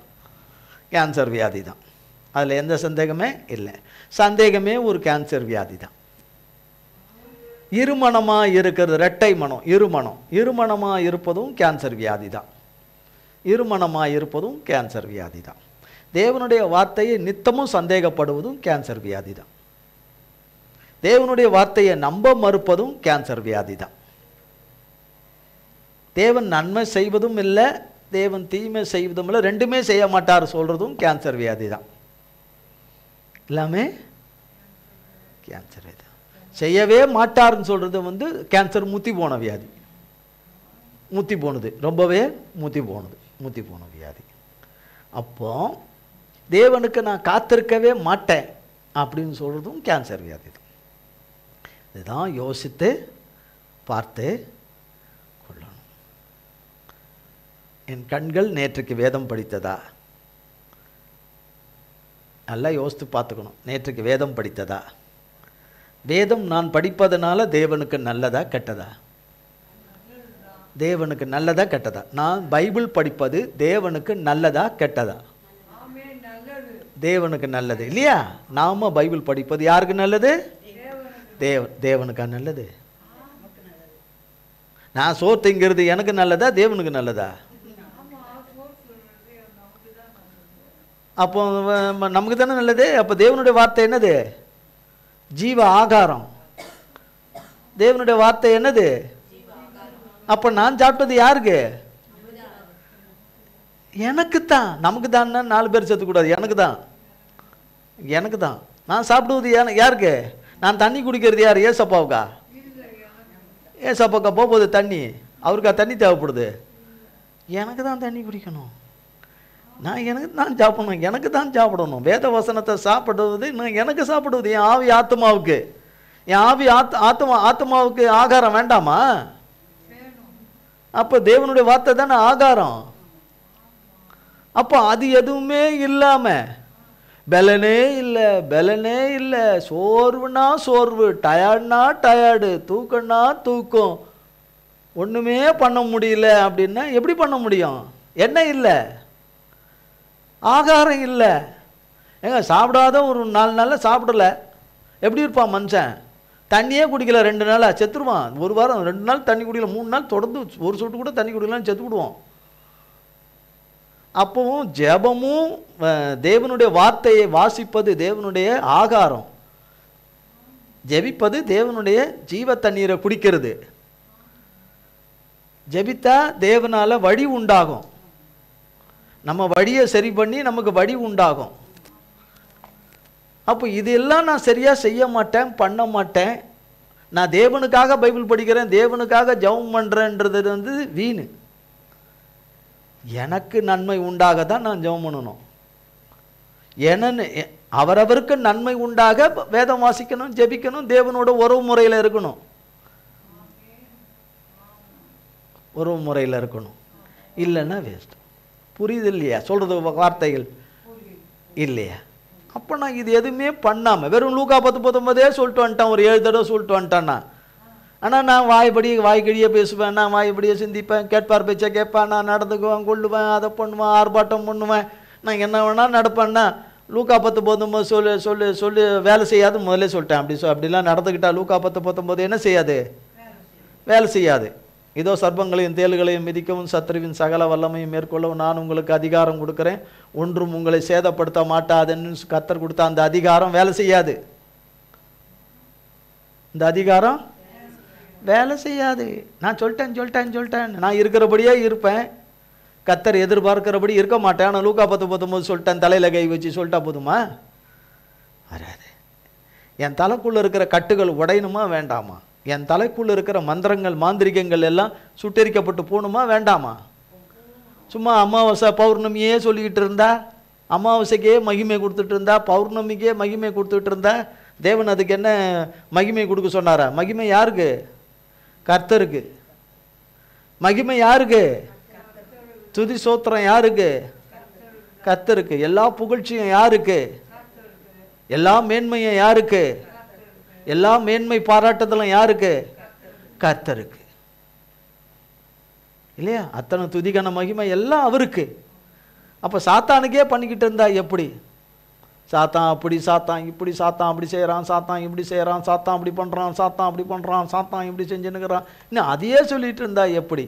கேன்சர் வியாதி தான். அதில் எந்த சந்தேகமே இல்லை. சந்தேகமே ஒரு கேன்சர் வியாதி தான். இருமணமாக இருக்கிறது, இரட்டை மனம், இருமணமாக இருப்பதும் கேன்சர் வியாதி தான். இருமணமாக இருப்பதும் கேன்சர் வியாதி தான். தேவனுடைய வார்த்தையை நித்தமும் சந்தேகப்படுவதும் கேன்சர் வியாதி தான். தேவனுடைய வார்த்தையை நம்ப மறுப்பதும் கேன்சர் வியாதி தான். தேவன் நன்மை செய்வதும் இல்லை, தேவன் தீமை செய்வதும் இல்லை, ரெண்டுமே செய்ய மாட்டார் சொல்றதும் கேன்சர் வியாதி தான். எல்லாமே கேன்சர் வியாதி. செய்யவே மாட்டார்னு சொல்றது கேன்சர் முத்தி போன வியாதி. முத்தி போனது, ரொம்பவே முத்தி போன வியாதி. அப்போ தேவனுக்கு நான் காத்திருக்கவே மாட்டேன் அப்படின்னு சொல்றதும் கேன்சர் வியாதி தான். இதுதான் யோசித்து பார்த்து கொள்ளணும். என் கண்கள் நேற்றுக்கு வேதம் படித்ததா? நல்லா யோசித்து பார்த்துக்கணும். நேற்றுக்கு வேதம் படித்ததா? வேதம் நான் படிப்பதனால தேவனுக்கு நல்லதா கெட்டதா? தேவனுக்கு நல்லதா கெட்டதா? நான் பைபிள் படிப்பது தேவனுக்கு நல்லதா கெட்டதா? தேவனுக்கு நல்லது இல்லையா? நாம பைபிள் படிப்பது யாருக்கு நல்லது? தேவனுக்கா நல்லது? நான் சோறு திங்கிறது எனக்கு நல்லதா தேவனுக்கு நல்லதா? அப்போ நமக்கு தானே நல்லது. அப்போ தேவனுடைய வார்த்தை என்னது? ஜீவ ஆகாரம். தேவனுடைய வார்த்தை என்னது? அப்ப நான் சாப்பிட்டது யாருக்கு? எனக்கு தான். நமக்கு தான். 4 பேர் சேர்த்துக்கூடாது, எனக்கு தான், எனக்கு தான். நான் சாப்பிடுவது யாருக்கு? நான் தண்ணி குடிக்கிறது யார்? ஏசப்பாவுக்கா? ஏசப்பாவுக்கா போகுது தண்ணி? அவருக்கா தண்ணி தேவைப்படுது? எனக்கு தான் தண்ணி குடிக்கணும். நான் சாப்பிடணும், எனக்கு தான் சாப்பிடணும். வேத வசனத்தை சாப்பிடுவது எனக்கு சாப்பிடுவது என் ஆவி ஆத்மாவுக்கு. என் ஆவி ஆத்மாவுக்கு ஆகாரம் வேண்டாமா? அப்போ தேவனுடைய வார்த்தை தானே ஆகாரம். அப்போ அது எதுவுமே இல்லாம பலனே இல்லை, சோர்வுனா சோர்வு, டயர்ட்னா டயர்டு, தூக்கம்னா தூக்கம், ஒண்ணுமே பண்ண முடியல அப்படின்னா எப்படி பண்ண முடியும்? என்ன இல்லை? ஆகாரம் இல்லை. ஏங்க சாப்பிடாத ஒரு 4 நாளில் சாப்பிடல எப்படி இருப்பான் மனுஷன்? தண்ணியே குடிக்கல 2 நாளாக செத்துருவான். 1 வாரம் 2 நாள் தண்ணி குடிக்கல, 3 நாள் தொடர்ந்து ஒரு சொட்டு கூட தண்ணி குடிக்கலான்னு செத்து விடுவோம். அப்பவும் ஜெபமும் தேவனுடைய வார்த்தையை வாசிப்பது தேவனுடைய ஆகாரம், ஜெபிப்பது தேவனுடைய ஜீவ தண்ணீரை குடிக்கிறது. ஜெபித்தா தேவனால வழி உண்டாகும். நம்ம வழியை சரி பண்ணி நமக்கு வழி உண்டாகும். அப்போ இதெல்லாம் நான் சரியா செய்ய மாட்டேன், பண்ண மாட்டேன். நான் தேவனுக்காக பைபிள் படிக்கிறேன், தேவனுக்காக ஜெபம் பண்றேன்றது வீணு. எனக்கு நன்மை உண்டாக தான் நான் ஜெபம் பண்ணணும். என்னன்னு அவரவருக்கு நன்மை உண்டாக வேதம் வாசிக்கணும், ஜெபிக்கணும், தேவனோட உறவு முறையில் இருக்கணும். உறவு முறையில் இருக்கணும். இல்லைன்னா வேஸ்ட். புரியுது இல்லையா சொல்றது? வார்த்தைகள் இல்லையா? அப்போ நான் இது எதுவுமே பண்ணாமல் வெறும் லூக்கா 10:19 சொல்லிட்டு வந்துட்டான், ஒரு 7 தடவை சொல்லிட்டு வந்துட்டான்னா. ஆனால் நான் வாய்க்கடியே பேசுவேன், நான் வாய்ப்படியே சிந்திப்பேன், கேட்பார் பேச்சை கேட்பேன், நான் நடந்துக்குவேன், கொள்ளுவேன், அதை பண்ணுவேன், ஆர்ப்பாட்டம் பண்ணுவேன், நான் என்ன வேணால் நடப்பேன்னா லூக்கா 10:19 சொல்லு சொல்லு சொல்லு வேலை செய்யாது முதல்ல சொல்லிட்டேன். அப்படிலாம் நடந்துக்கிட்டா லூக்கா 10:19 என்ன செய்யாது? வேலை செய்யாது. இதோ சர்ப்பங்களையும் தேள்களையும் மிதிக்கவும் சத்ருவின் சகல வல்லமையும் மேற்கொள்ளவும் நான் உங்களுக்கு அதிகாரம் கொடுக்குறேன், ஒன்றும் உங்களை சேதப்படுத்த மாட்டாதுன்னு கர்த்தர் கொடுத்த அந்த அதிகாரம் வேலை செய்யாது. இந்த அதிகாரம் வேலை செய்யாது. நான் சொல்லிட்டேன், நான் இருக்கிறபடியே இருப்பேன், கர்த்தர் எதிர்பார்க்கிறபடி இருக்க மாட்டேன். ஆனால் லூக்கா 10:19 சொல்லிட்டேன், தலையில் கை வச்சு சொல்லிட்டா போதுமா? வராது. என் தலைக்குள்ளே இருக்கிற கட்டுகள் உடையணுமா வேண்டாமா? என் தலைக்குள்ளே இருக்கிற மந்திரங்கள் மாந்திரிகங்கள் எல்லாம் சுட்டெரிக்கப்பட்டு போகணுமா வேண்டாமா? சும்மா அமாவாசை பௌர்ணமியே சொல்லிக்கிட்டு இருந்தா, அமாவாசைக்கே மகிமை கொடுத்துட்டு இருந்தா, பௌர்ணமிக்கே மகிமை கொடுத்துட்டு இருந்தா, தேவன் அதுக்கு என்ன மகிமை கொடுக்க சொன்னாரா? மகிமை யாருக்கு? கர்த்தருக்கு. மகிமை யாருக்கு? துதி சோத்திரம் யாருக்கு? கர்த்தருக்கு. எல்லா புகழ்ச்சியும் யாருக்கு? எல்லா மேன்மையும் யாருக்கு? எல்லா மேன்மை பாராட்டுதலும் யாருக்கு? கர்த்தருக்கு. இல்லையா? அத்தனை துதிக்கான மகிமை எல்லாம் அவருக்கு. அப்போ சாத்தானுக்கே பண்ணிக்கிட்டு இருந்தா எப்படி? சாத்தான் அப்படி, சாத்தான் இப்படி, சாத்தான் அப்படி செய்கிறான், சாத்தான் இப்படி செய்கிறான், சாத்தான் அப்படி பண்ணுறான், சாத்தான் அப்படி பண்ணுறான், சாத்தான் இப்படி செஞ்சுன்னுக்கிறான், இன்னும் அதையே சொல்லிட்டு இருந்தா எப்படி?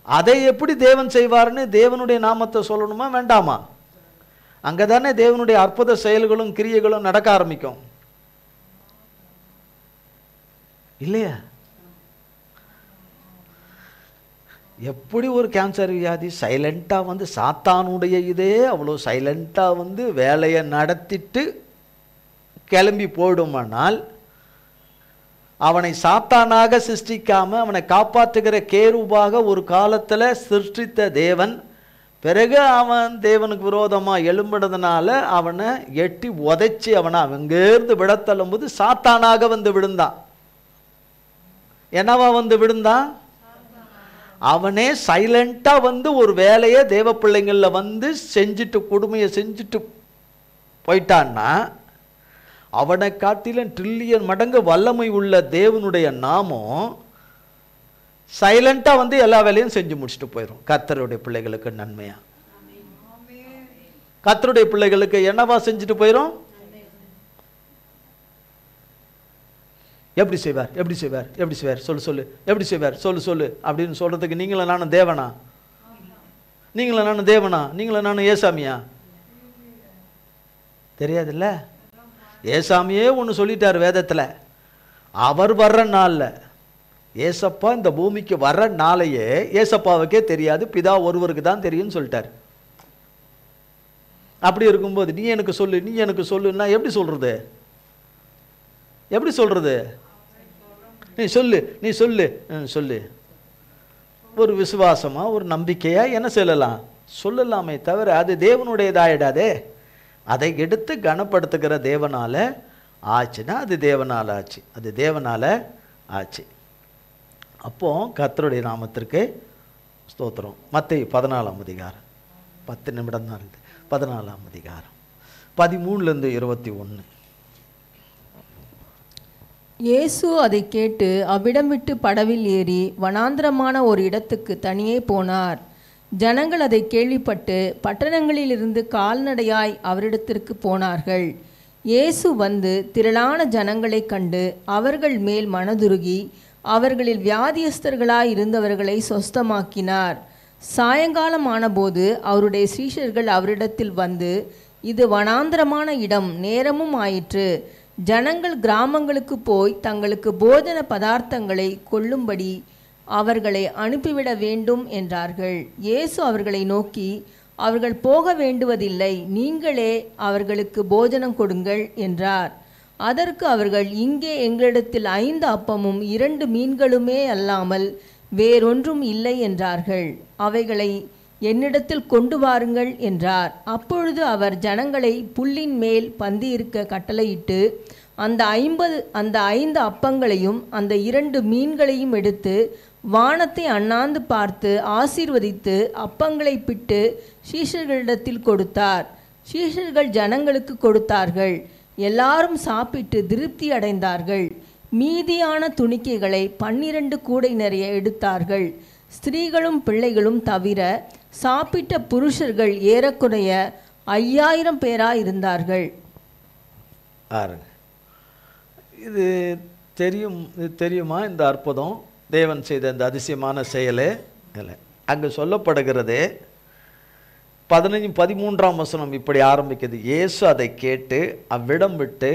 அதை எப்படி தேவன் செய்வார்னு தேவனுடைய நாமத்தை சொல்லணுமா வேண்டாமா? அங்கே தானே தேவனுடைய அற்புத செயல்களும் கிரியைகளும் நடக்க ஆரம்பிக்கும், இல்லையா? எப்படி ஒரு கேன்சர் வியாதி சைலண்ட்டாக வந்து சாத்தானுடைய இதே அவ்வளோ சைலண்ட்டாக வந்து வேலையை நடத்திட்டு கிளம்பி போயிடுமானால், அவனை சாத்தானாக சிருஷ்டிக்காமல் அவனை காப்பாற்றுகிற கேருபாக ஒரு காலத்தில் சிருஷ்டித்த தேவன், பிறகு அவன் தேவனுக்கு விரோதமாக எழும்பினதுனால அவனை எட்டி உதைச்சி அவனை அங்கேருந்து விடத்தள்ளும் போது சாத்தானாக வந்து விழுந்தான். என்னவா வந்து விழுந்தான்? அவனே சைலண்டாக வந்து ஒரு வேலையை தேவ பிள்ளைங்களில் வந்து செஞ்சுட்டு கொடுமையை செஞ்சுட்டு போயிட்டான்னா, அவனை காட்டிலும் ட்ரில்லியன் மடங்கு வல்லமை உள்ள தேவனுடைய நாமம் சைலண்டாக வந்து எல்லா வேலையும் செஞ்சு முடிச்சுட்டு போயிடும். கர்த்தருடைய பிள்ளைகளுக்கு நன்மையா? கர்த்தருடைய பிள்ளைகளுக்கு என்னவா செஞ்சுட்டு போயிடும்? எப்படி செய்வார், எப்படி செய்வார், எப்படி செய்வார், சொல்லு சொல்லு, எப்படி செய்வார், சொல்லு சொல்லு அப்படின்னு சொல்றதுக்கு நீங்களும் நானும் தேவனா? நீங்களும் நானும் தேவனா? நீங்களும் நானும் ஏசாமியா? தெரியாதுல்ல. ஏசாமியே ஒன்று சொல்லிட்டார் வேதத்தில். அவர் வர்ற நாளில், ஏசப்பா இந்த பூமிக்கு வர்ற நாளையே ஏசப்பாவுக்கே தெரியாது, பிதா ஒருவருக்கு தான் தெரியும்னு சொல்லிட்டார். அப்படி இருக்கும்போது நீ எனக்கு சொல்லு, நீ எனக்கு சொல்லுன்னா எப்படி சொல்றது? எப்படி சொல்றது? நீ சொல்லு, நீ சொல்லு, சொல்லு. ஒரு விசுவாசமா ஒரு நம்பிக்கையா என்ன சொல்லலாம்? சொல்லலாமே தவிர அது தேவனுடையதாயிடாதே. அதை எடுத்து கனப்படுத்துகிற தேவனால ஆச்சுன்னா அது தேவனால ஆச்சு, அது தேவனால ஆச்சு. அப்போ கர்த்தருடைய நாமத்திற்கு ஸ்தோத்திரம். மத்தேயு 14ஆம் அதிகாரம், 10 நிமிடம் தான் இருக்குது. 14ஆம் அதிகாரம் 13 21. இயேசு அதை கேட்டு அவ்விடம் விட்டு படவில் ஏறி வனாந்திரமான ஒரு இடத்துக்கு தனியே போனார். ஜனங்கள் அதை கேள்விப்பட்டு பட்டணங்களிலிருந்து கால்நடையாய் அவரிடத்திற்கு போனார்கள். இயேசு வந்து திரளான ஜனங்களை கண்டு அவர்கள் மேல் மனதுருகி அவர்களில் வியாதியஸ்தர்களாய் இருந்தவர்களை சொஸ்தமாக்கினார். சாயங்காலம் ஆனபோது அவருடைய சீஷர்கள் அவரிடத்தில் வந்து, இது வனாந்திரமான இடம், நேரமும் ஆயிற்று. ஜனங்கள் கிராமங்களுக்கு போய் தங்களுக்கு போஜன பதார்த்தங்களை கொள்ளும்படி அவர்களை அனுப்பிவிட வேண்டும் என்றார்கள். இயேசு அவர்களை நோக்கி, அவர்கள் போக வேண்டுவதில்லை, நீங்களே அவர்களுக்கு போஜனம் கொடுங்கள் என்றார். அதற்கு அவர்கள், இங்கே எங்களிடத்தில் 5 அப்பமும் 2 மீன்களுமே அல்லாமல் வேறொன்றும் இல்லை என்றார்கள். அவைகளை என்னிடத்தில் கொண்டு வாருங்கள் என்றார். அப்பொழுது அவர் ஜனங்களை புல்லின் மேல் பந்தியிருக்க கட்டளையிட்டு அந்த 5 அப்பங்களையும் அந்த 2 மீன்களையும் எடுத்து வானத்தை அண்ணாந்து பார்த்து ஆசீர்வதித்து அப்பங்களை பிட்டு சீஷர்களிடத்தில் கொடுத்தார். சீஷர்கள் ஜனங்களுக்கு கொடுத்தார்கள். எல்லாரும் சாப்பிட்டு திருப்தி அடைந்தார்கள். மீதியான துணிக்கைகளை 12 கூடை நிறைய எடுத்தார்கள். ஸ்திரீகளும் பிள்ளைகளும் தவிர சாப்பிட்ட புருஷர்கள் ஏறக்குறைய 5000 பேராக இருந்தார்கள். இது தெரியுமா? இந்த அற்புதம் தேவன் செய்த இந்த அதிசயமான செயலே இல்லை. அங்கே சொல்லப்படுகிறது 13ஆம் வசனம் இப்படி ஆரம்பிக்குது. இயேசு அதை கேட்டு அவ்விடம் விட்டு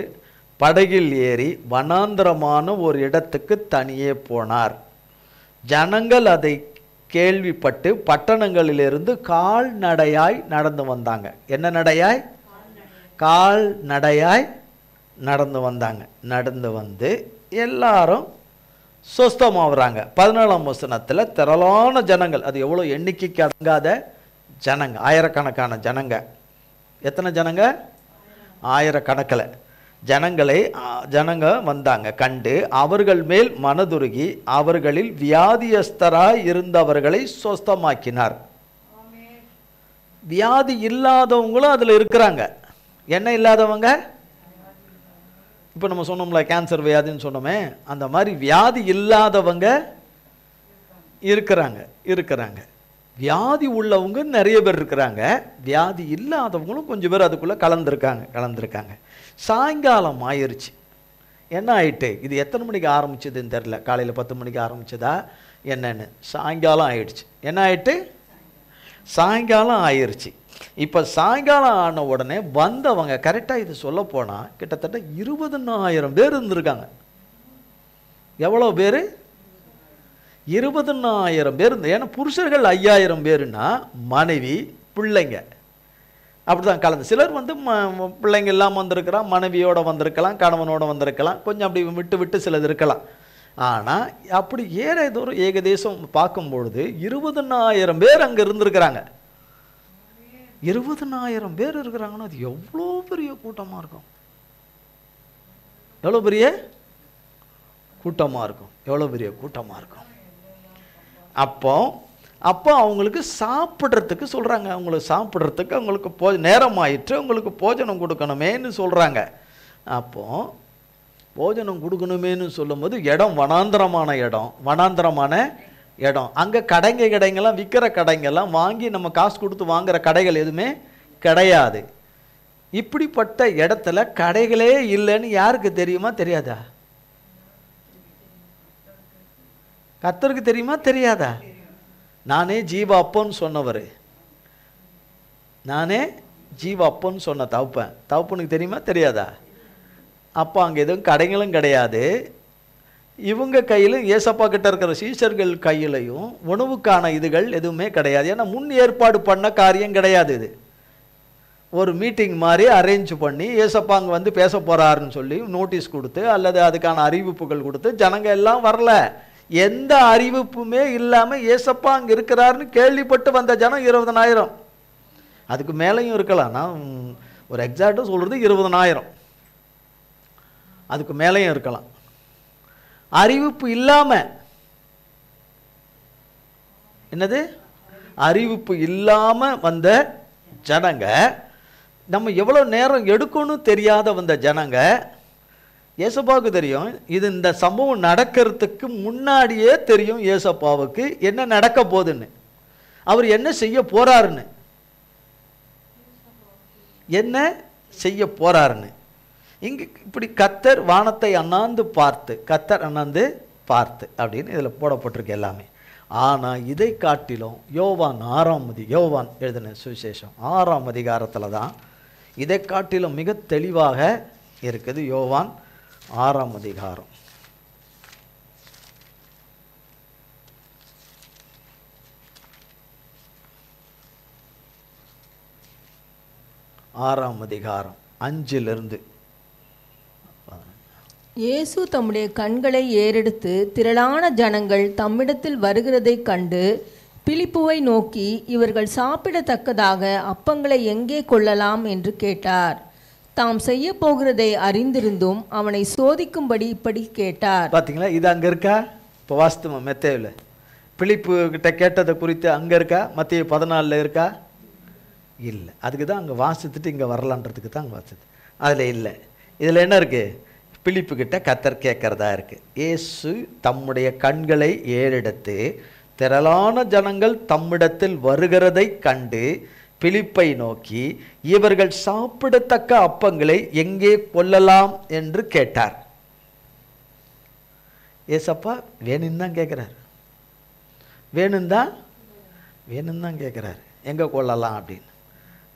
படகில் ஏறி வனாந்திரமான ஒரு இடத்துக்கு தனியே போனார். ஜனங்கள் அதை கேள்விப்பட்டு பட்டணங்களிலிருந்து கால்நடையாய் நடந்து வந்தாங்க. என்ன நடையாய்? கால்நடையாய் நடந்து வந்தாங்க. நடந்து வந்து எல்லாரும் சொஸ்தமாகறாங்க. 14ஆம் வசனத்தில் திரளான ஜனங்கள், அது எவ்வளோ எண்ணிக்கைக்கு அடங்காத ஜனங்க, ஆயிரக்கணக்கான ஜனங்க. எத்தனை ஜனங்க? ஆயிரக்கணக்கில் ஜனங்க வந்தாங்க. கண்டு அவர்கள் மேல் மனதுருகி அவர்களில் வியாதியஸ்தராய் இருந்தவர்களை சொஸ்தமாக்கினார். வியாதி இல்லாதவங்களும் அதில் இருக்கிறாங்க. என்ன இல்லாதவங்க? இப்போ நம்ம சொன்னோம்ல கேன்சர் வியாதின்னு சொன்னோமே, அந்த மாதிரி வியாதி இல்லாதவங்க இருக்கிறாங்க. வியாதி உள்ளவங்க நிறைய பேர் இருக்கிறாங்க. வியாதி இல்லாதவங்களும் கொஞ்சம் பேர் அதுக்குள்ளே கலந்துருக்காங்க. சாயங்காலம் ஆயிடுச்சு. என்ன ஆயிட்டு? இது எத்தனை மணிக்கு ஆரம்பிச்சதுன்னு தெரில. காலையில் 10 மணிக்கு ஆரம்பிச்சதா என்னன்னு? சாயங்காலம் ஆயிடுச்சு. என்ன ஆயிட்டு? சாயங்காலம் ஆயிடுச்சு. இப்போ சாயங்காலம் ஆன உடனே வந்தவங்க, கரெக்டாக இது சொல்ல போனால் கிட்டத்தட்ட 20,000 பேர் இருந்திருக்காங்க. எவ்வளோ பேர்? 20,000 பேர் இருந்து. ஏன்னா புருஷர்கள் 5,000 பேருன்னா மனைவி பிள்ளைங்க அப்படி தான் கலந்து. சிலர் வந்து பிள்ளைங்க இல்லாமல் வந்திருக்கலாம், மனைவியோடு வந்திருக்கலாம், கணவனோடு வந்திருக்கலாம், கொஞ்சம் அப்படி விட்டு சிலது இருக்கலாம். ஆனால் அப்படி ஏதோ ஏகதேசம் பார்க்கும்பொழுது 20,000 பேர் அங்கே இருந்திருக்கிறாங்க. 20,000 பேர் இருக்கிறாங்கன்னா அது எவ்வளோ பெரிய கூட்டமாக இருக்கும். எவ்வளோ பெரிய கூட்டமாக இருக்கும். அப்போ அவங்களுக்கு சாப்பிட்றதுக்கு சொல்கிறாங்க. அவங்களுக்கு நேரம் ஆயிற்று, அவங்களுக்கு போஜனம் கொடுக்கணுமேன்னு சொல்கிறாங்க. அப்போ போஜனம் கொடுக்கணுமேன்னு சொல்லும்போது இடம் வனாந்தரமான இடம். அங்கே கடைங்கெல்லாம் விற்கிற கடைங்கெல்லாம் வாங்கி நம்ம காசு கொடுத்து வாங்குற கடைகள் எதுவுமே கிடையாது. இப்படிப்பட்ட இடத்துல கடைகளே இல்லைன்னு யாருக்கு தெரியுமா? தெரியாதா? கர்த்தருக்கு தெரியுமா? தெரியாதா? நானே ஜீவ அப்பன்னு சொன்னவர், நானே ஜீவ அப்பன்னு சொன்ன தகப்பனுக்கு தெரியுமா? தெரியாதா? அப்போ அங்கே எதுவும் கடைகளும் கிடையாது. இவங்க கையிலும் ஏசப்பா கிட்ட இருக்கிற சீஷர்கள் கையிலையும் உணவுக்கான இதுகள் எதுவுமே கிடையாது. ஏன்னா முன் ஏற்பாடு பண்ண காரியம் கிடையாது. இது ஒரு மீட்டிங் மாதிரி அரேஞ்ச் பண்ணி ஏசப்பா அங்கே வந்து பேச போகிறாருன்னு சொல்லி நோட்டீஸ் கொடுத்து அல்லது அதுக்கான அறிவிப்புகள் கொடுத்து ஜனங்க எல்லாம் வரல. எந்த அறிவிப்புமே இல்லாமல் ஏசப்பா அங்கே இருக்கிறாருன்னு கேள்விப்பட்டு வந்த ஜனம் 20,000. அதுக்கு மேலேயும் இருக்கலாம். நான் ஒரு எக்ஸாக்டாக சொல்கிறது 20,000. அதுக்கு மேலேயும் இருக்கலாம். அறிவிப்பு இல்லாமல், என்னது? அறிவிப்பு இல்லாமல் வந்த ஜனங்க, நம்ம எவ்வளோ நேரம் எடுக்கணும் தெரியாத வந்த ஜனங்க. ஏசப்பாவுக்கு தெரியும் இது, இந்த சம்பவம் நடக்கிறதுக்கு முன்னாடியே தெரியும் ஏசப்பாவுக்கு என்ன நடக்க போகுதுன்னு, அவர் என்ன செய்ய போறாருன்னு. இங்கே இப்படி கர்த்தர் வானத்தை அண்ணாந்து பார்த்து அப்படின்னு இதில் போடப்பட்டிருக்கு எல்லாமே. ஆனால் இதை காட்டிலும் யோவான் எழுதின சுவிசேஷம் 6ஆம் அதிகாரத்தில் தான் இதை காட்டிலும் மிக தெளிவாக இருக்குது. யோவான் 6ஆம் அதிகாரம் 5 இயேசு தம்முடைய கண்களை ஏறெடுத்து திரளான ஜனங்கள் தம்மிடத்தில் வருகிறதைக் கண்டு பிலிப்புவை நோக்கி, இவர்கள் சாப்பிடத்தக்கதாக அப்பங்களை எங்கே கொள்ளலாம் என்று கேட்டார். தாம் செய்ய போகிறதை அறிந்திருந்தும் அவனை சோதிக்கும்படி இப்படி கேட்டார். பார்த்தீங்களா? இது அங்கே இருக்கா? இப்போ வாஸ்தவ மெத்தேவில் பிலிப்பு கிட்ட கேட்டதை குறித்து அங்கே இருக்கா? மத்திய 14 இருக்கா? இல்லை. அதுக்கு தான் அங்கே வாசித்துட்டு இங்கே வரலான்றதுக்கு தான் அங்கே வாசித்து, அதில் இல்லை. இதில் என்ன இருக்குது? பிலிப்பு கிட்ட கர்த்தர் கேட்கறதா இருக்கு. இயேசு தம்முடைய கண்களை ஏறெடுத்து திரளான ஜனங்கள் தம்மிடத்தில் வருகிறதை கண்டு பிலிப்பை நோக்கி, இவர்கள் சாப்பிடத்தக்க அப்பங்களை எங்கே கொள்ளலாம் என்று கேட்டார். ஏசப்பா வேணும்னு தான் கேட்குறாரு, வேணும் தான் கேட்குறாரு, எங்கே கொள்ளலாம் அப்படின்னு.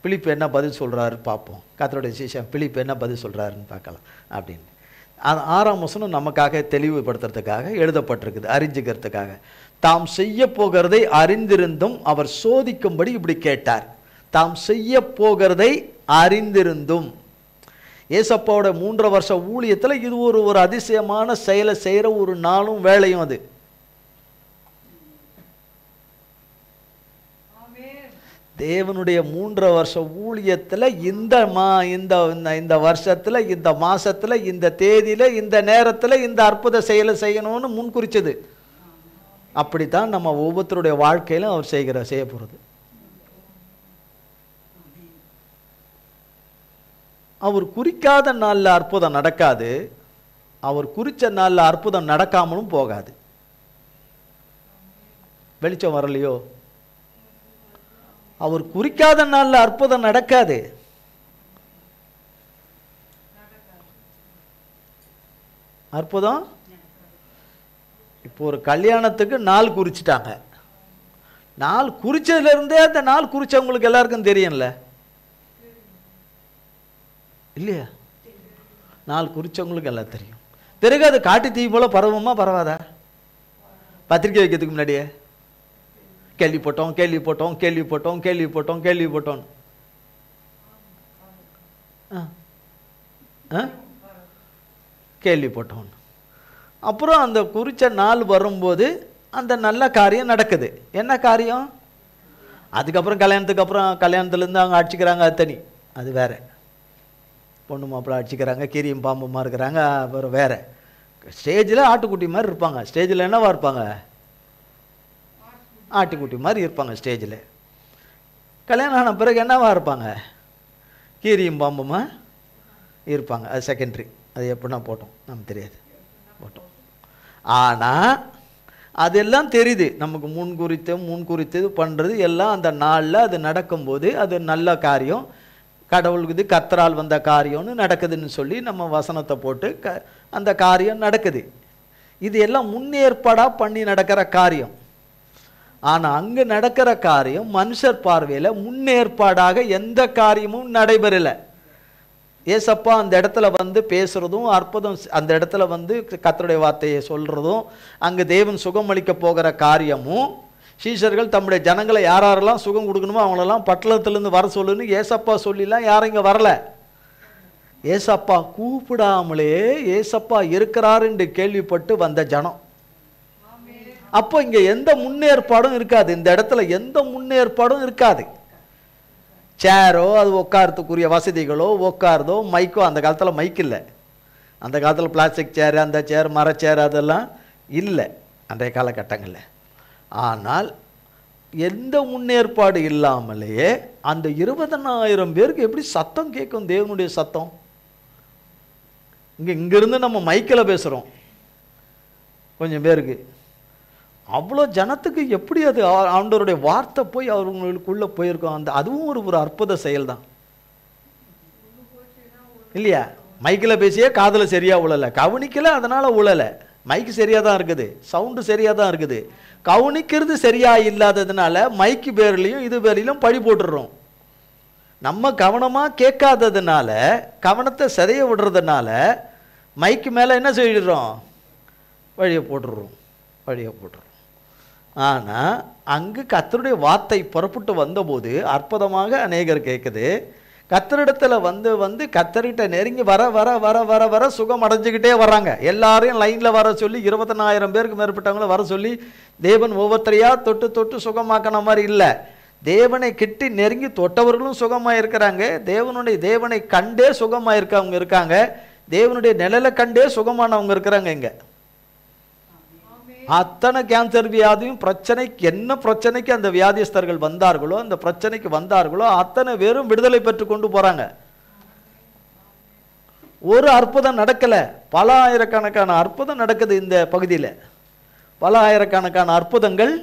பிலிப்பு என்ன பதில் சொல்கிறாரு பார்ப்போம். கர்த்தருடைய சிஷ்யன் பிலிப்பு என்ன பதில் சொல்கிறாருன்னு பார்க்கலாம் அப்படின்னு. 6ஆம் வசனம் நமக்காக தெளிவுபடுத்துறதுக்காக எழுதப்பட்டிருக்குது, அறிஞ்சுக்கிறதுக்காக. தாம் செய்ய போகிறதை அறிந்திருந்தும் அவர் சோதிக்கும்படி இப்படி கேட்டார். தாம் செய்ய போகிறதை அறிந்திருந்தும். ஏசப்பாவோட 3 வருஷ ஊழியத்தில் இது ஒரு அதிசயமான செயலை செய்கிற ஒரு நாளும் வேலையும் அது. தேவனுடைய 3 வருஷ ஊழியத்தில் இந்த வருஷத்தில், இந்த மாசத்தில், இந்த தேதியில், இந்த நேரத்தில் இந்த அற்புத செயலை செய்யணும்னு முன்குறிச்சது. அப்படித்தான் நம்ம ஒவ்வொருத்தருடைய வாழ்க்கையிலும் அவர் செய்ய போகிறது. அவர் குறிக்காத நாளில் அற்புதம் நடக்காது, அவர் குறித்த நாளில் அற்புதம் நடக்காமலும் போகாது. வெளிச்சம் வரலையோ? அவர் குறிக்காத நாளில் அற்புதம் நடக்காது. அற்புதம் இப்போ ஒரு கல்யாணத்துக்கு நாள் குறிச்சிட்டாங்க. நாள் குறிச்சதுலேருந்தே அந்த நாள் குறிச்சவங்களுக்கு எல்லாருக்கும் தெரியும்ல, இல்லையா? நாள் குறிச்சவங்களுக்கு எல்லாம் தெரியும். பிறகு அது காட்டு தீ போல பரவுமா பரவாதா? பத்திரிக்கை வைக்கிறதுக்கு முன்னாடியே கேள்விப்பட்டோம் கேள்விப்பட்டோம் கேள்விப்பட்டோம் கேள்விப்பட்டோம் கேள்விப்பட்டோம் கேள்விப்பட்டோம். அப்புறம் அந்த குறிச்ச நாள் வரும்போது அந்த நல்ல காரியம் நடக்குது. என்ன காரியம்? அதுக்கப்புறம் கல்யாணத்துலேருந்து அவங்க அடிச்சுக்கிறாங்க, அது தனி, அது வேற. பொண்ணு மாப்பிள்ளை அடிச்சுக்கிறாங்க, கீரியும் பாம்புமா இருக்கிறாங்க, அப்புறம் வேற. ஸ்டேஜில் ஆட்டுக்குட்டி மாதிரி இருப்பாங்க. ஸ்டேஜில் என்னவா இருப்பாங்க? ஆட்டுக்குட்டி மாதிரி இருப்பாங்க ஸ்டேஜில். கல்யாணம் ஆன பிறகு என்னவா இருப்பாங்க? கீரியும் பாம்புமா இருப்பாங்க. அது செகண்டரி. அது எப்படின்னா போட்டோம், நமக்கு தெரியாது, போட்டோம். ஆனால் அதெல்லாம் தெரியுது நமக்கு. முன்குறித்தது பண்ணுறது எல்லாம் அந்த நாளில் அது நடக்கும்போது அது நல்ல காரியம், கடவுளுக்கு இது கர்த்தரால் வந்த காரியம்னு நடக்குதுன்னு சொல்லி நம்ம வசனத்தை போட்டு அந்த காரியம் நடக்குது. இது எல்லாம் முன்னேற்பாடாக பண்ணி நடக்கிற காரியம். ஆனால் அங்கே நடக்கிற காரியம் மனுஷர் பார்வையில் முன்னேற்பாடாக எந்த காரியமும் நடைபெறலை. ஏசப்பா அந்த இடத்துல வந்து பேசுகிறதும், அற்புதம் அந்த இடத்துல வந்து கர்த்தருடைய வார்த்தையை சொல்கிறதும், அங்கே தேவன் சுகம் அளிக்க போகிற காரியமும், சீஷர்கள் தம்முடைய ஜனங்களை யாரெல்லாம் சுகம் கொடுக்கணுமோ அவங்களெல்லாம் பட்டணத்திலேருந்து வர சொல்லுன்னு ஏசப்பா சொல்லிலாம் யாரும் இங்கே வரல. ஏசப்பா கூப்பிடாமலே ஏசப்பா இருக்கிறாருன்னு கேள்விப்பட்டு வந்த ஜனம். அப்போ இங்கே எந்த முன்னேற்பாடும் இருக்காது. இந்த இடத்துல எந்த முன்னேற்பாடும் இருக்காது. சேரோ, அது உட்காரத்துக்குரிய வசதிகளோ, உட்காரதோ, மைக்கோ. அந்த காலத்தில் மைக் இல்லை. அந்த காலத்தில் பிளாஸ்டிக் சேரு, அந்த சேர், மரச்சேர் அதெல்லாம் இல்லை அன்றைய காலகட்டங்களில். ஆனால் எந்த முன்னேற்பாடு இல்லாமலேயே அந்த 20,000 பேருக்கு எப்படி சத்தம் கேட்கும்? தேவனுடைய சத்தம். இங்கிருந்து நம்ம மைக்கில் பேசுகிறோம் கொஞ்சம் பேருக்கு, அவ்வளோ ஜனத்துக்கு எப்படி அது ஆண்டவருடைய வார்த்தை போய் அவங்களுக்குள்ளே போயிருக்கோம். அதுவும் ஒரு அற்புத செயல் தான் இல்லையா? மைக்கில் பேசியே காதில் சரியாக உழலை, கவனிக்கலை, அதனால் உழலை. மைக்கு சரியாக தான் இருக்குது, சவுண்டு சரியாக தான் இருக்குது, கவனிக்கிறது சரியாக இல்லாததுனால மைக்கு பேர்லையும் இது பேர்லையும் பழி போட்டுடுறோம். நம்ம கவனமாக கேட்காததுனால, கவனத்தை சிதைய விடுறதுனால மைக்கு மேலே என்ன செய்கிறோம்? வழியை போட்டுடுறோம். ஆனால் அங்கு கர்த்தருடைய வார்த்தை புறப்பட்டு வந்தபோது அற்புதமாக அநேகர் கேட்குது. கர்த்தரிடத்தில் வந்து கர்த்தர்கிட்ட நெருங்கி வர வர வர வர வர சுகம் அடைஞ்சிக்கிட்டே வர்றாங்க. எல்லாரையும் லைனில் வர சொல்லி 20,000 பேருக்கு மேற்பட்டவங்கள வர சொல்லி தேவன் ஒவ்வொருத்தரையாக தொட்டு தொட்டு சுகமாக்கின மாதிரி இல்லை. தேவனை கிட்டி நெருங்கி தொட்டவர்களும் சுகமாக இருக்கிறாங்க. தேவனை கண்டே சுகமாக இருக்கவங்க இருக்காங்க. தேவனுடைய நிழலை கண்டே சுகமானவங்க இருக்கிறாங்க. இங்கே அத்தனை கேன்சர் வியாதியும் என்ன பிரச்சனைக்கு அந்த வியாதிஸ்தர்கள் வந்தார்களோ, அந்த பிரச்சனைக்கு வந்தார்களோ அத்தனை பேரும் விடுதலை பெற்று கொண்டு போறாங்க. ஒரு அற்புதம் நடக்கல, பல ஆயிரக்கணக்கான அற்புதம் நடக்குது இந்த பகுதியில். பல ஆயிரக்கணக்கான அற்புதங்கள்.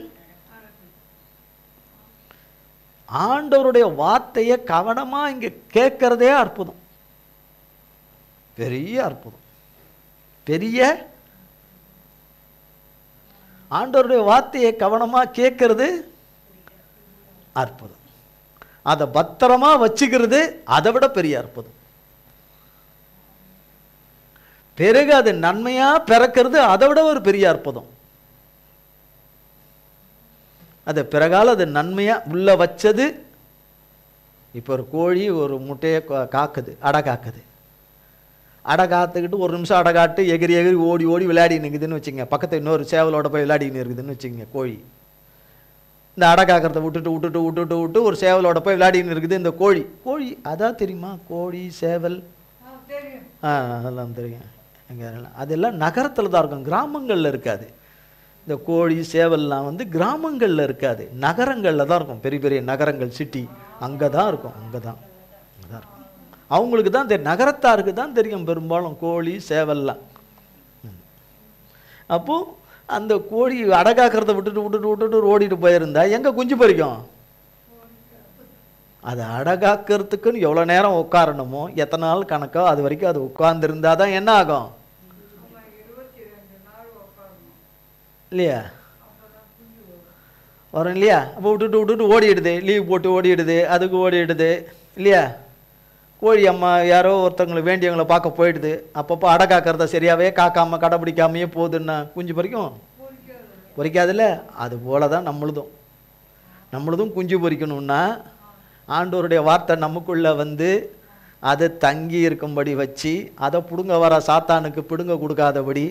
ஆண்டவருடைய வார்த்தையை கவனமா இங்க கேட்கறதே அற்புதம். பெரிய அற்புதம். பெரிய ஆண்டவருடைய வார்த்தையை கவனமா கேட்கறது அற்புதம். அதை பத்திரமா வச்சுக்கிறது அதை விட பெரிய அற்புதம். பிறகு அது நன்மையா பிறக்கிறது அதை விட ஒரு பெரிய அற்புதம். அது பிறகால அது நன்மையா உள்ள வச்சது. இப்போ ஒரு கோழி ஒரு முட்டையை காக்குது, அடை காக்குது. அடை காத்துக்கிட்டு ஒரு நிமிஷம் அடை காட்டு எகிரி எகிரி ஓடி ஓடி விளையாடின்னு இருக்குதுன்னு வச்சுங்க. பக்கத்தில் இன்னொரு சேவலோட போய் விளையாடின்னு இருக்குதுன்னு வச்சுங்க. கோழி இந்த அடை காக்கிறத விட்டு ஒரு சேவலோட போய் விளையாடின்னு இருக்குது இந்த கோழி. கோழி அதான் தெரியுமா? கோழி சேவல் அதெல்லாம் தெரியும். எங்கே அதெல்லாம் நகரத்தில் தான் இருக்கும், கிராமங்களில் இருக்காது. இந்த கோழி சேவல்லாம் வந்து கிராமங்களில் இருக்காது, நகரங்களில் தான் இருக்கும். பெரிய பெரிய நகரங்கள், சிட்டி, அங்கே தான் இருக்கும். அங்கே தான் இருக்கும். அவங்களுக்கு தான் தெரியும், நகரத்தாருக்கு தான் தெரியும் பெரும்பாலும் கோழி சேவல்லாம். அப்போது அந்த கோழி அடகாக்கிறத விட்டுட்டு ஓடிட்டு போயிருந்தா எங்கே குஞ்சு பறிக்கும்? அது அடகாக்கிறதுக்குன்னு எவ்வளோ நேரம் உட்காரணுமோ, எத்தனை நாள் கணக்கோ அது வரைக்கும் அது உட்கார்ந்துருந்தா தான் என்ன ஆகும் இல்லையா? வரும் இல்லையா? அப்போ விட்டுட்டு ஓடிடுது, லீவ் போட்டு ஓடிடுது, அதுக்கு ஓடிடுது இல்லையா? கோழி அம்மா யாரோ ஒருத்தவங்களை வேண்டியவங்களை பார்க்க போயிடுது. அப்பப்போ அடை காக்கிறத சரியாகவே காக்காமல் கடைப்பிடிக்காமையே போகுதுன்னா குஞ்சு பறிக்கும்? பொறிக்காதில்ல? அது போல தான் நம்மளுதும் குஞ்சு பொறிக்கணும்னா ஆண்டவருடைய வார்த்தை நமக்குள்ளே வந்து அதை தங்கி இருக்கும்படி வச்சு, அதை பிடுங்க வர சாத்தானுக்கு பிடுங்க கொடுக்காதபடி.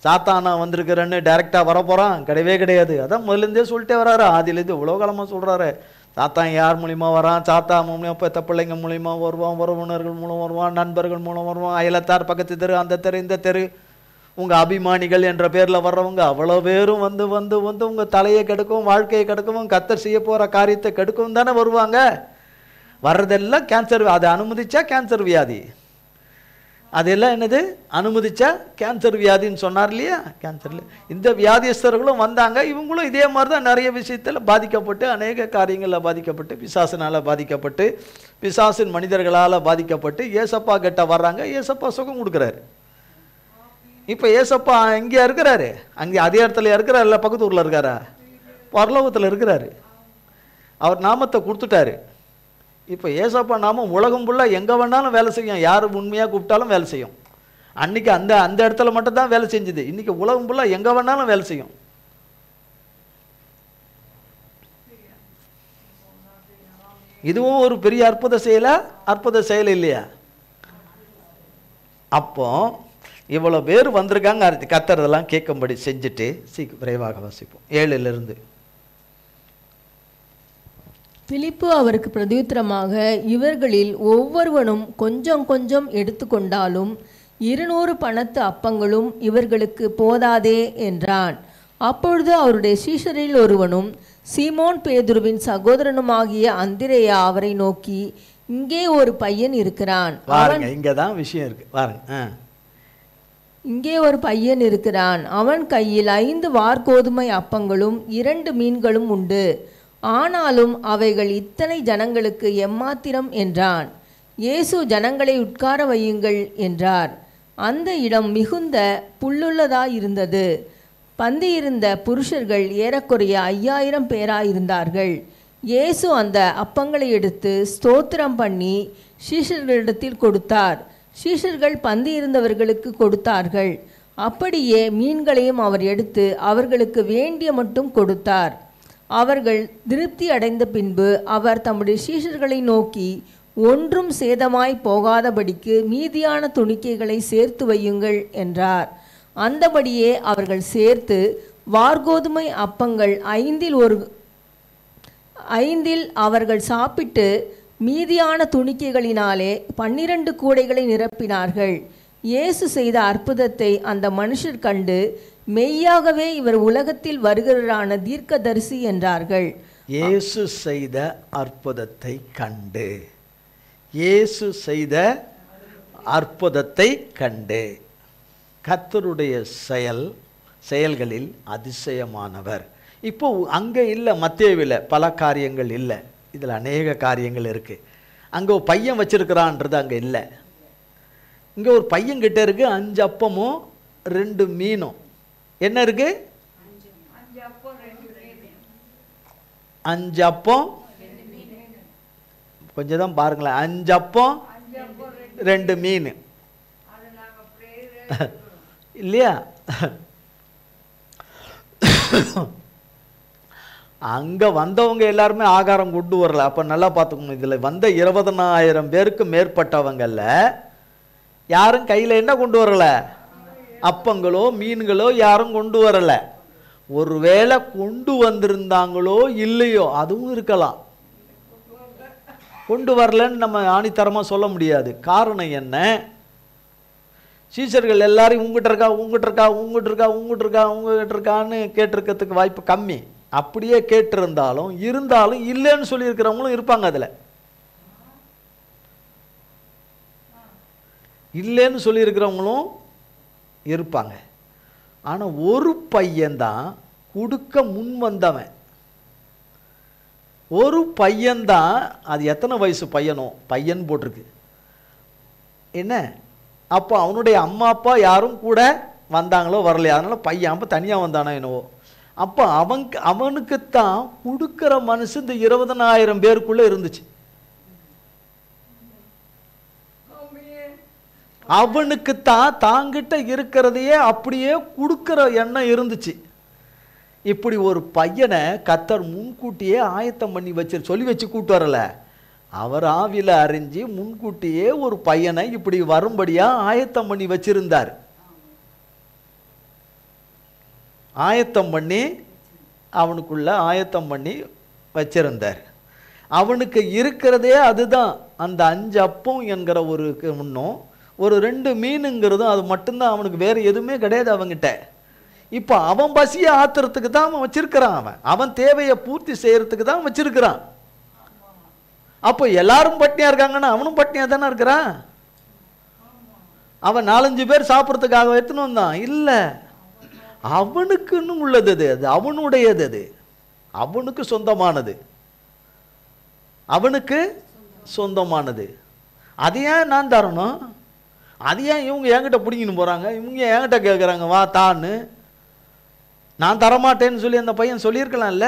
சாத்தானா வந்திருக்கிறேன்னு டைரெக்டாக வரப்போகிறான் கிடையவே கிடையாது. அதான் முதலேருந்தே சொல்லிட்டே வர்றாரு, ஆதிலேருந்து இவ்வளோ காலமாக சொல்கிறாரு. சாத்தான் யார் மூலிமா வரான்? சாத்தா மூலியமாக பெற்ற பிள்ளைங்க மூலிமா வருவான், உறவினர்கள் மூலம் வருவான், நண்பர்கள் மூலம் வருவான், அயலத்தார், பக்கத்து தெரு, அந்த தெரு, இந்த தெரு, உங்கள் அபிமானிகள் என்ற பேரில் வர்றவங்க அவ்வளோ பேரும் வந்து வந்து வந்து உங்கள் தலையை கெடுக்கவும், வாழ்க்கையை கெடுக்கவும், கர்த்தர் செய்ய போகிற காரியத்தை கெடுக்கவும் தானே வருவாங்க. வர்றதெல்லாம் கேன்சர். அதை அனுமதிச்சா கேன்சர் வியாதி. அதெல்லாம் என்னது? அனுமதிச்சா கேன்சர் வியாதின்னு சொன்னார் இல்லையா? கேன்சரில் இந்த வியாதியஸ்தர்களும் வந்தாங்க. இவங்களும் இதே மாதிரி தான் நிறைய விஷயத்தில் பாதிக்கப்பட்டு, அநேக காரியங்களில் பாதிக்கப்பட்டு, பிசாசினால் பாதிக்கப்பட்டு, பிசாசின் மனிதர்களால் பாதிக்கப்பட்டு ஏசப்பா கிட்ட வர்றாங்க. ஏசப்பா சுகம் கொடுக்குறாரு. இப்போ ஏசப்பா எங்கேயா இருக்கிறாரு? அங்கே அதே இடத்துல இருக்கிறார் இல்லை? பக்கத்து ஊரில் இருக்காரா? பரலோகத்தில் இருக்கிறாரு. அவர் நாமத்தை கொடுத்துட்டாரு. இப்போ ஏசப்பா நாமம் உலகம் ஃபுல்லாக எங்கே வேணாலும் வேலை செய்யும். யார் உண்மையாக கூப்பிட்டாலும் வேலை செய்யும். அன்றைக்கி அந்த இடத்துல மட்டும் தான் வேலை செஞ்சுது. இன்றைக்கி உலகம் ஃபுல்லாக எங்கே வேணாலும் வேலை செய்யும். இதுவும் ஒரு பெரிய அற்புத செயல் இல்லையா? அப்போ இவ்வளோ பேர் வந்திருக்காங்க. கத்துறதெல்லாம் கேட்கும்படி செஞ்சுட்டு விரைவாக வாசிப்போம் 7லிருந்து. பிலிப்பு அவருக்கு பிரதியுத்தரமாக, இவர்களில் ஒவ்வொருவனும் கொஞ்சம் கொஞ்சம் எடுத்துக்கொண்டாலும் 200 பணத்து அப்பங்களும் இவர்களுக்கு போதாதே என்றான். அப்பொழுது அவருடைய சீஷரில் ஒருவனும் சீமோன் பேதுருவின் சகோதரனுமாகிய அந்திரேயா அவரை நோக்கி, இங்கே ஒரு பையன் இருக்கிறான். இங்கதான் விஷயம் இருக்கு பாருங்க. இங்கே ஒரு பையன் இருக்கிறான். அவன் கையில் 5 வார்கோதுமை அப்பங்களும் 2 மீன்களும் உண்டு. ஆனாலும் அவைகள் இத்தனை ஜனங்களுக்கு எம்மாத்திரம் என்றான். இயேசு ஜனங்களை உட்கார வையுங்கள் என்றார். அந்த இடம் மிகுந்த புல்லுள்ளதாயிருந்தது. பந்தியிருந்த புருஷர்கள் ஏறக்குறைய 5000 பேராயிருந்தார்கள். இயேசு அந்த அப்பங்களை எடுத்து ஸ்தோத்திரம் பண்ணி சீஷர்களிடத்தில் கொடுத்தார். சீஷர்கள் பந்தியிருந்தவர்களுக்கு கொடுத்தார்கள். அப்படியே மீன்களையும் அவர் எடுத்து அவர்களுக்கு வேண்டிய மட்டும் கொடுத்தார். அவர்கள் திருப்தி அடைந்த பின்பு அவர் தம்முடைய சீஷர்களை நோக்கி, ஒன்றும் சேதமாய் போகாதபடிக்கு மீதியான துணிக்கைகளை சேர்த்து வையுங்கள் என்றார். அந்தபடியே அவர்கள் சேர்த்து வார்கோதுமை அப்பங்கள் 5 அவர்கள் சாப்பிட்டு மீதியான துணிக்கைகளினாலே 12 கூடைகளை நிரப்பினார்கள். இயேசு செய்த அற்புதத்தை அந்த மனுஷர் கண்டு, மெய்யாகவே இவர் உலகத்தில் வருகிறான தீர்க்கதரிசி என்றார்கள். இயேசு செய்த அற்புதத்தை கண்டு, இயேசு செய்த அற்புதத்தை கண்டு. கர்த்தருடைய செயல்களில் அதிசயமானவர். இப்போ அங்கே இல்லை, மத்தேயுவில் பல காரியங்கள் இல்லை, இதில் அநேக காரியங்கள் இருக்குது. அங்கே ஒரு பையன் வச்சிருக்கிறான்றது அங்கே இல்லை. இங்கே ஒரு பையன்கிட்ட இருக்குது 5 அப்பமும் 2 மீனும். என்ன இருக்கு? 5 அப்பம், கொஞ்சம் தான் பாருங்களேன். 5 அப்பம் 2 மீன். இல்லையா? அங்கே வந்தவங்க எல்லாருமே ஆகாரம் கொண்டு வரல. அப்போ நல்லா பார்த்துக்கணும், இதில் வந்த 20,000 பேருக்கு மேற்பட்டவங்கல்ல யாரும் கையில் என்ன கொண்டு வரல? அப்பங்களோ மீன்களோ யாரும் கொண்டு வரல. ஒருவேளை கொண்டு வந்திருந்தாங்களோ இல்லையோ, அதுவும் இருக்கலாம். கொண்டு வரலன்னு நம்ம ஆணித்தரமாக சொல்ல முடியாது. காரணம் என்ன? சீஷர்கள் எல்லாரும் உங்ககிட்ட இருக்கா உங்ககிட்ட இருக்கா உங்ககிட்ட இருக்கா உங்ககிட்ட இருக்கா உங்ககிட்ட இருக்கான்னு கேட்டிருக்கிறதுக்கு வாய்ப்பு கம்மி. அப்படியே கேட்டிருந்தாலும் இருந்தாலும் இல்லைன்னு சொல்லியிருக்கிறவங்களும் இருப்பாங்க. அதில் இல்லைன்னு சொல்லியிருக்கிறவங்களும் இருப்பாங்க. ஆனால் ஒரு பையன்தான் கொடுக்க முன் வந்தவன். ஒரு பையன்தான். அது எத்தனை வயசு பையனோ பையன் போட்டிருக்கு என்ன? அப்போ அவனுடைய அம்மா அப்பா யாரும் கூட வந்தாங்களோ வரலையா? அதனால் பையன் அப்போ தனியாக வந்தானோ என்னவோ. அப்போ அவனுக்குத்தான் கொடுக்குற மனசு இந்த 20,000 பேருக்குள்ளே இருந்துச்சு. அவனுக்குத்தான் தாங்கிட்ட இருக்கிறதையே அப்படியே கொடுக்குற எண்ணம் இருந்துச்சு. இப்படி ஒரு பையனை கர்த்தர் முன்கூட்டியே ஆயத்தம் பண்ணி சொல்லி வச்சு கூட்டு வரல. அவர் ஆவில அறிஞ்சு முன்கூட்டியே ஒரு பையனை இப்படி வரும்படியா ஆயத்தம் பண்ணி வச்சிருந்தார். ஆயத்தம் பண்ணி அவனுக்குள்ள ஆயத்தம் பண்ணி வச்சிருந்தார். அவனுக்கு இருக்கிறதே அதுதான். அந்த 5 அப்பம் என்கிற ஒரு முன்னும் ஒரு 2 மீனுங்கிறதும் அது மட்டும்தான். அவனுக்கு வேற எதுவுமே கிடையாது அவங்கிட்ட. இப்போ அவன் பசியை ஆத்துறதுக்கு தான் அவன் வச்சிருக்கிறான். அவன் தேவையை பூர்த்தி செய்யறதுக்கு தான் வச்சிருக்கிறான். அப்போ எல்லாரும் பட்னியா இருக்காங்கன்னா அவனும் பட்னியா தானே இருக்கிறான். அவன் 4-5 பேர் சாப்பிட்றதுக்காக எடுத்துன்னு வந்தான் இல்லை. அவனுக்குன்னு உள்ளது அது. அது அவனுடையது. அது அவனுக்கு சொந்தமானது. அவனுக்கு சொந்தமானது. அது ஏன் நான் தரணும்? அது ஏன் இவங்க என்கிட்ட பிடிங்கின்னு போகிறாங்க? இவங்க என்கிட்ட கேட்குறாங்க வா தான்னு. நான் தரமாட்டேன்னு சொல்லி அந்த பையன் சொல்லியிருக்கலாம்ல.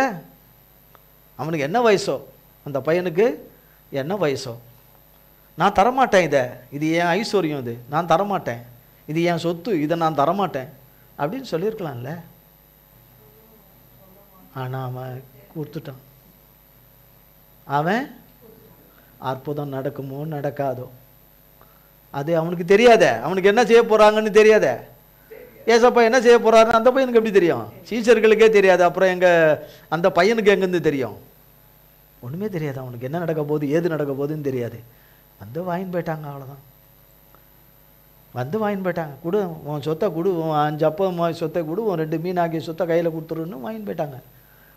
அவனுக்கு என்ன வயசோ, அந்த பையனுக்கு என்ன வயசோ, நான் தரமாட்டேன், இது என் ஐஸ்வர்யம், இது நான் தரமாட்டேன், இது என் சொத்து, இதை நான் தரமாட்டேன் அப்படின்னு சொல்லியிருக்கலாம்ல. ஆனால் அவன் கொடுத்துட்டான். அவன் அற்புதம் நடக்குமோ நடக்காதோ அது அவனுக்கு தெரியாத. அவனுக்கு என்ன செய்ய போகிறாங்கன்னு தெரியாத. ஏசப்பா என்ன செய்ய போகிறாருன்னு அந்த பையனுக்கு எப்படி தெரியும்? சீஷர்களுக்கே தெரியாது. அப்புறம் அந்த பையனுக்கு எங்கேருந்து தெரியும்? ஒன்றுமே தெரியாது. அவனுக்கு என்ன நடக்க போகுது ஏது நடக்க போகுதுன்னு தெரியாது. வந்து வாங்கின்னு போயிட்டாங்க, அவ்வளோதான். வந்து வாங்கின்னு போயிட்டாங்க. கொடு உன் சொத்தை கொடு, உன் 5 அப்பம் சொத்தை கொடு, உன் 2 மீன் ஆகிய சொத்தை கையில் கொடுத்துருன்னு வாங்கின்னு போயிட்டாங்க.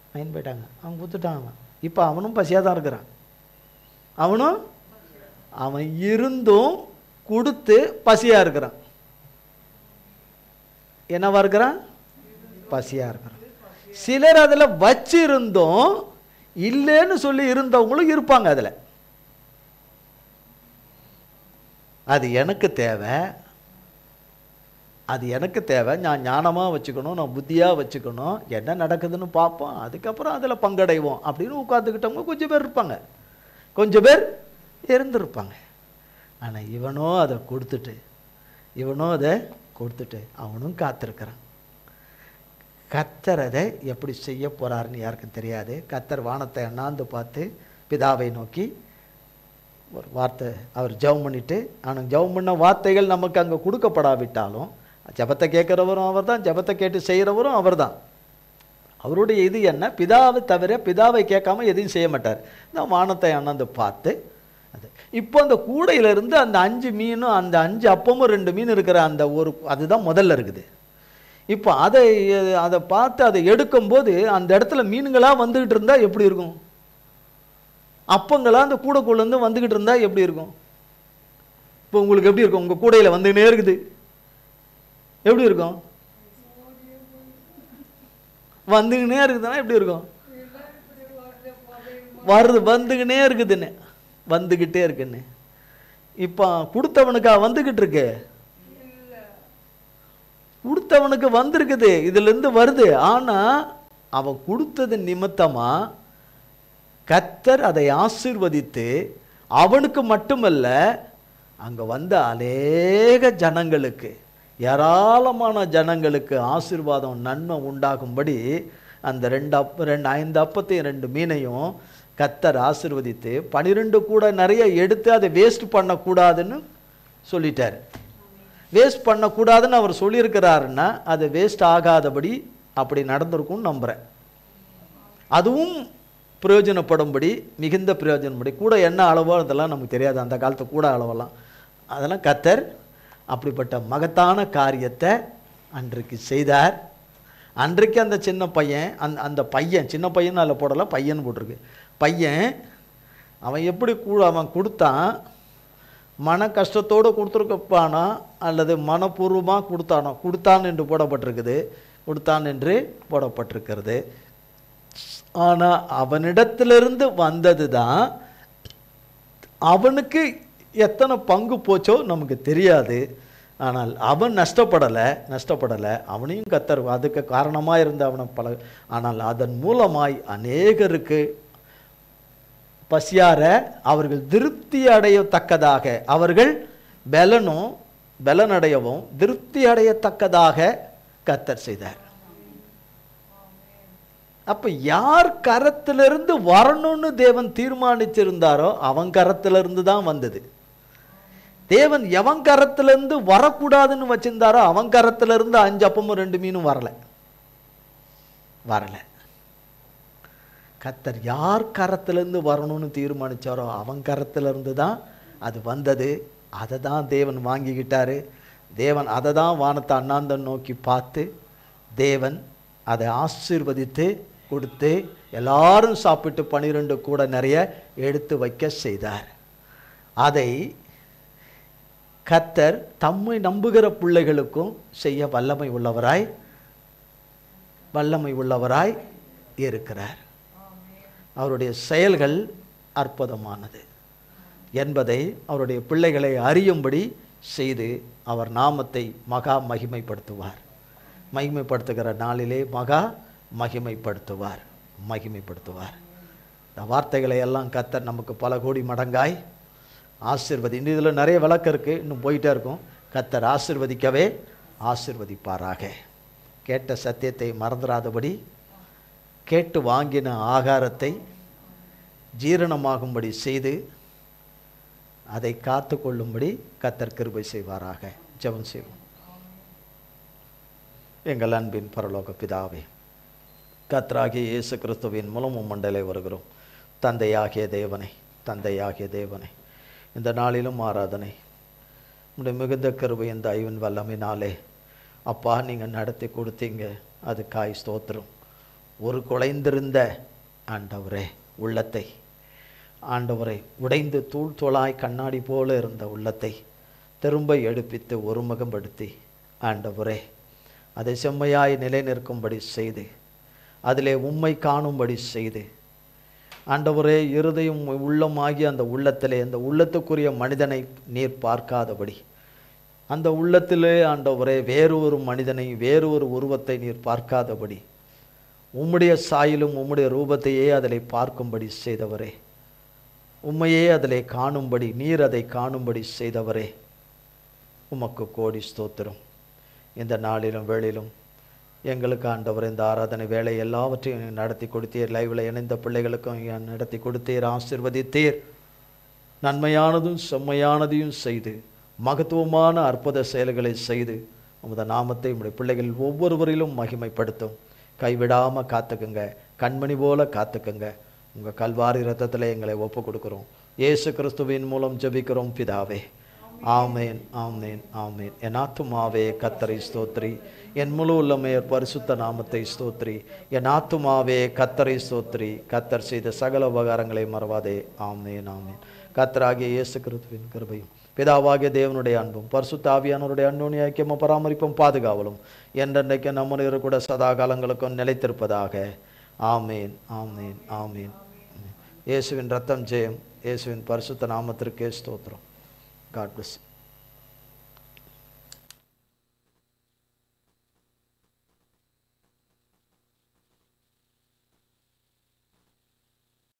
வாங்கின்னு போயிட்டாங்க. அவன் கொடுத்துட்டான். அவன் இப்போ அவனும் பசியாக தான் இருக்கிறான். அவன் இருந்தும் கொடுத்து பசியாக இருக்கிறான். என்னவா இருக்கிறான்? பசியாக இருக்கிறான். சிலர் அதில் வச்சிருந்தும் இல்லைன்னு சொல்லி இருந்தவங்களும் இருப்பாங்க. அதில் அது எனக்கு தேவை, அது எனக்கு தேவை, நான் ஞானமாக வச்சுக்கணும், நான் புத்தியாக வச்சுக்கணும், என்ன நடக்குதுன்னு பார்ப்போம், அதுக்கப்புறம் அதில் பங்கடைவோம் அப்படின்னு உட்காந்துக்கிட்டவங்க கொஞ்சம் பேர் இருப்பாங்க, கொஞ்சம் பேர் இருந்திருப்பாங்க. ஆனால் இவனோ அதை கொடுத்துட்டு அவனும் காத்திருக்கிறான். கர்த்தர் அதை எப்படி செய்ய போகிறாருன்னு யாருக்கும் தெரியாது. கர்த்தர் வானத்தை அண்ணாந்து பார்த்து பிதாவை நோக்கி ஒரு வார்த்தை அவர் ஜெபம் பண்ணிட்டு, ஆனால் ஜெபம் பண்ண வார்த்தைகள் நமக்கு அங்கே கொடுக்கப்படாவிட்டாலும் ஜெபத்தை கேட்குறவரும் அவர் தான், ஜெபத்தை கேட்டு செய்கிறவரும் அவர் தான். அவருடைய இது என்ன? பிதாவை தவிர பிதாவை கேட்காம எதையும் செய்ய மாட்டார். நான் வானத்தை அண்ணாந்து பார்த்து அது இப்போ அந்த கூடையிலிருந்து அந்த 5 மீனும் அந்த 5 அப்பமும் 2 மீன் இருக்கிற அந்த ஒரு அதுதான் முதல்ல இருக்குது. இப்போ அதை பார்த்து அதை எடுக்கும்போது அந்த இடத்துல மீன்களாக வந்துக்கிட்டு இருந்தால் எப்படி இருக்கும்? அப்பங்களாக அந்த கூடைக்குள்ளேருந்து வந்துக்கிட்டு இருந்தால் எப்படி இருக்கும்? இப்போ உங்களுக்கு எப்படி இருக்கும்? உங்கள் கூடையில் வந்துக்கினே இருக்குது, எப்படி இருக்கும்? வந்துக்கினே இருக்குதுன்னா எப்படி இருக்கும்? வந்துக்கினே இருக்குதுன்னு, வந்துக்கிட்டே இருக்குன்னு. இப்போ கொடுத்தவனுக்கா வந்துக்கிட்டு இருக்கு? கொடுத்தவனுக்கு வந்திருக்குது, இதுலேருந்து வருது. ஆனால் அவன் கொடுத்தது நிமித்தமாக கர்த்தர் அதை ஆசீர்வதித்து அவனுக்கு மட்டுமல்ல அங்கே வந்த அநேக ஜனங்களுக்கு ஏராளமான ஜனங்களுக்கு ஆசீர்வாதம் நன்மை உண்டாகும்படி அந்த 5 அப்பத்தையும் 2 மீனையும் கர்த்தர் ஆசீர்வதித்து 12 கூட நிறைய எடுத்து அதை வேஸ்ட் பண்ணக்கூடாதுன்னு சொல்லிட்டார். வேஸ்ட் பண்ணக்கூடாதுன்னு அவர் சொல்லியிருக்கிறாருன்னா அது வேஸ்ட் ஆகாதபடி அப்படி நடந்திருக்கும்னு நம்புகிறேன். அதுவும் பிரயோஜனப்படும்படி, மிகுந்த பிரயோஜனப்படி, கூட என்ன அளவோ அதெல்லாம் நமக்கு தெரியாது, அந்த காலத்து கூட அளவெல்லாம் அதெல்லாம் கர்த்தர் அப்படிப்பட்ட மகத்தான காரியத்தை அன்றைக்கு செய்தார். அன்றைக்கு அந்த சின்ன பையன், அந்த பையன், சின்ன பையன் அதில் போடலை, பையன் போட்டிருக்கு. பையன் அவன் எப்படி அவன் கொடுத்தான், மன கஷ்டத்தோடு கொடுத்துருக்கப்பானா அல்லது மனப்பூர்வமாக கொடுத்தானோ? கொடுத்தான் என்று போடப்பட்டிருக்குது, கொடுத்தான் என்று போடப்பட்டிருக்கிறது. ஆனால் அவனிடத்திலிருந்து வந்தது தான். அவனுக்கு எத்தனை பங்கு போச்சோ நமக்கு தெரியாது. ஆனால் அவன் நஷ்டப்படலை. அவனையும் கர்த்தர் அதுக்கு காரணமாக இருந்து அவனை ஆனால் அதன் மூலமாய் அநேகருக்கு பசியார அவர்கள் திருப்தி அடையத்தக்கதாக, அவர்கள் பலனடையவும் திருப்தி அடையத்தக்கதாக கர்த்தர் செய்தார். அப்ப யார் கரத்திலிருந்து வரணும்னு தேவன் தீர்மானிச்சிருந்தாரோ அவன் கரத்திலிருந்து தான் வந்தது. தேவன் எவன் கரத்திலிருந்து வரக்கூடாதுன்னு வச்சிருந்தாரோ அவன் கரத்திலிருந்து 5 அப்பமும் 2 மீனும் வரல. கர்த்தர் யார் கரத்திலிருந்து வரணும்னு தீர்மானிச்சாரோ அவன் கரத்திலிருந்து தான் அது வந்தது. அதை தான் தேவன் வாங்கிக்கிட்டாரு. தேவன் அதை தான் வானத்தை அண்ணாந்தன் நோக்கி பார்த்து தேவன் அதை ஆசீர்வதித்து கொடுத்து எல்லாரும் சாப்பிட்டு 12 கூட நிறைய எடுத்து வைக்க செய்தார். அதை கர்த்தர் தம்மை நம்புகிற பிள்ளைகளுக்கும் செய்ய வல்லமை உள்ளவராய் இருக்கிறார். அவருடைய செயல்கள் அற்புதமானது என்பதை அவருடைய பிள்ளைகளை அறியும்படி செய்து அவர் நாமத்தை மகா மகிமைப்படுத்துவார். மகிமைப்படுத்துகிற நாளிலே மகா மகிமைப்படுத்துவார். இந்த வார்த்தைகளை எல்லாம் கர்த்தர் நமக்கு பல கோடி மடங்காய் ஆசீர்வதி. இதில் நிறைய விளக்கம் இருக்குது, இன்னும் போயிட்டே இருக்கும். கர்த்தர் ஆசீர்வதிப்பாராக. கேட்ட சத்தியத்தை மறந்துடாதபடி, கேட்டு வாங்கின ஆகாரத்தை ஜீரணமாகும்படி செய்து அதை காத்து கொள்ளும்படி கர்த்தர் கிருபை செய்வாராக. ஜெபம் செய்வோம். எங்கள் அன்பின் பரலோக பிதாவே, கர்த்தராகிய இயேசு கிறிஸ்துவின் மூலம் மண்டலை வருகிறோம். தந்தையாகிய தேவனை இந்த நாளிலும் ஆராதனை உடைய மிகுந்த கிருபை இந்த ஐவன் வல்லமையினாலே அப்பா நீங்கள் நடத்தி கொடுத்தீங்க. அதுக்காய் ஸ்தோத்திரம். ஒரு குலைந்திருந்த ஆண்டவரே உள்ளத்தை, ஆண்டவரை உடைந்து தூள் தூளாய் கண்ணாடி போல இருந்த உள்ளத்தை திரும்ப எடுப்பித்து ஒருமுகப்படுத்தி ஆண்டவரே அதை செம்மையாய் நிலை நிற்கும்படி செய்து அதிலே உம்மை காணும்படி செய்து ஆண்டவரே இருதயம் உள்ளமாகி அந்த உள்ளத்திலே அந்த உள்ளத்துக்குரிய மனிதனை நீர் பார்க்காதபடி, அந்த உள்ளத்திலே ஆண்டவரே வேறு ஒரு மனிதனை வேறு ஒரு உருவத்தை நீர் பார்க்காதபடி உம்முடைய சாயிலும் உம்முடைய ரூபத்தையே அதிலே பார்க்கும்படி செய்தவரே, உம்மையே அதிலே காணும்படி நீர் அதை காணும்படி செய்தவரே, உமக்கு கோடி ஸ்தோத்திரம். இந்த நாளிலும் வேளையிலும் எங்களுக்கு ஆண்டவர் இந்த ஆராதனை வேலை எல்லாவற்றையும் நடத்தி கொடுத்தீர். லைவில் இணைந்த பிள்ளைகளுக்கும் நடத்தி கொடுத்தீர், ஆசீர்வதித்தீர். நன்மையானதும் செம்மையானதையும் செய்து மகத்துவமான அற்புத செயல்களை செய்து உமது நாமத்தை உம்முடைய பிள்ளைகள் ஒவ்வொருவரிலும் மகிமைப்படுத்தும். கைவிடாமல் காத்துக்குங்க, கண்மணி போல காத்துக்குங்க. உங்கள் கல்வாரி இரத்தத்தில் எங்களை ஒப்பு கொடுக்குறோம். இயேசு கிறிஸ்துவின் மூலம் ஜெபிக்கிறோம் பிதாவே. ஆமேன் ஆமேன் ஆமேன். என் ஆத்துமாவே கர்த்தரை ஸ்தோத்ரி, என் முழு உள்ளமே பரிசுத்த நாமத்தை ஸ்தோத்ரி. என் ஆத்துமாவே கர்த்தரை ஸ்தோத்ரி, கர்த்தர் செய்த சகல உபகாரங்களை மறவாதே. ஆமேன் ஆமேன். கர்த்தராகிய இயேசு கிறிஸ்துவின் கிருபையும் பிதாவாகிய தேவனுடைய அன்பும் பரிசுத்த ஆவியானவருடைய அன்பின் ஐக்கியமும் பராமரிப்பும் பாதுகாவலும் என்றென்றைக்கு நம்முடைய கூட சதா காலங்களுக்கும் நிலைத்திருப்பதாக. ஆமேன் ஆமேன் ஆமேன். இயேசுவின் ரத்தம் ஜெயம். இயேசுவின் பரிசுத்த நாமத்திற்கே ஸ்தோத்திரம். God bless you.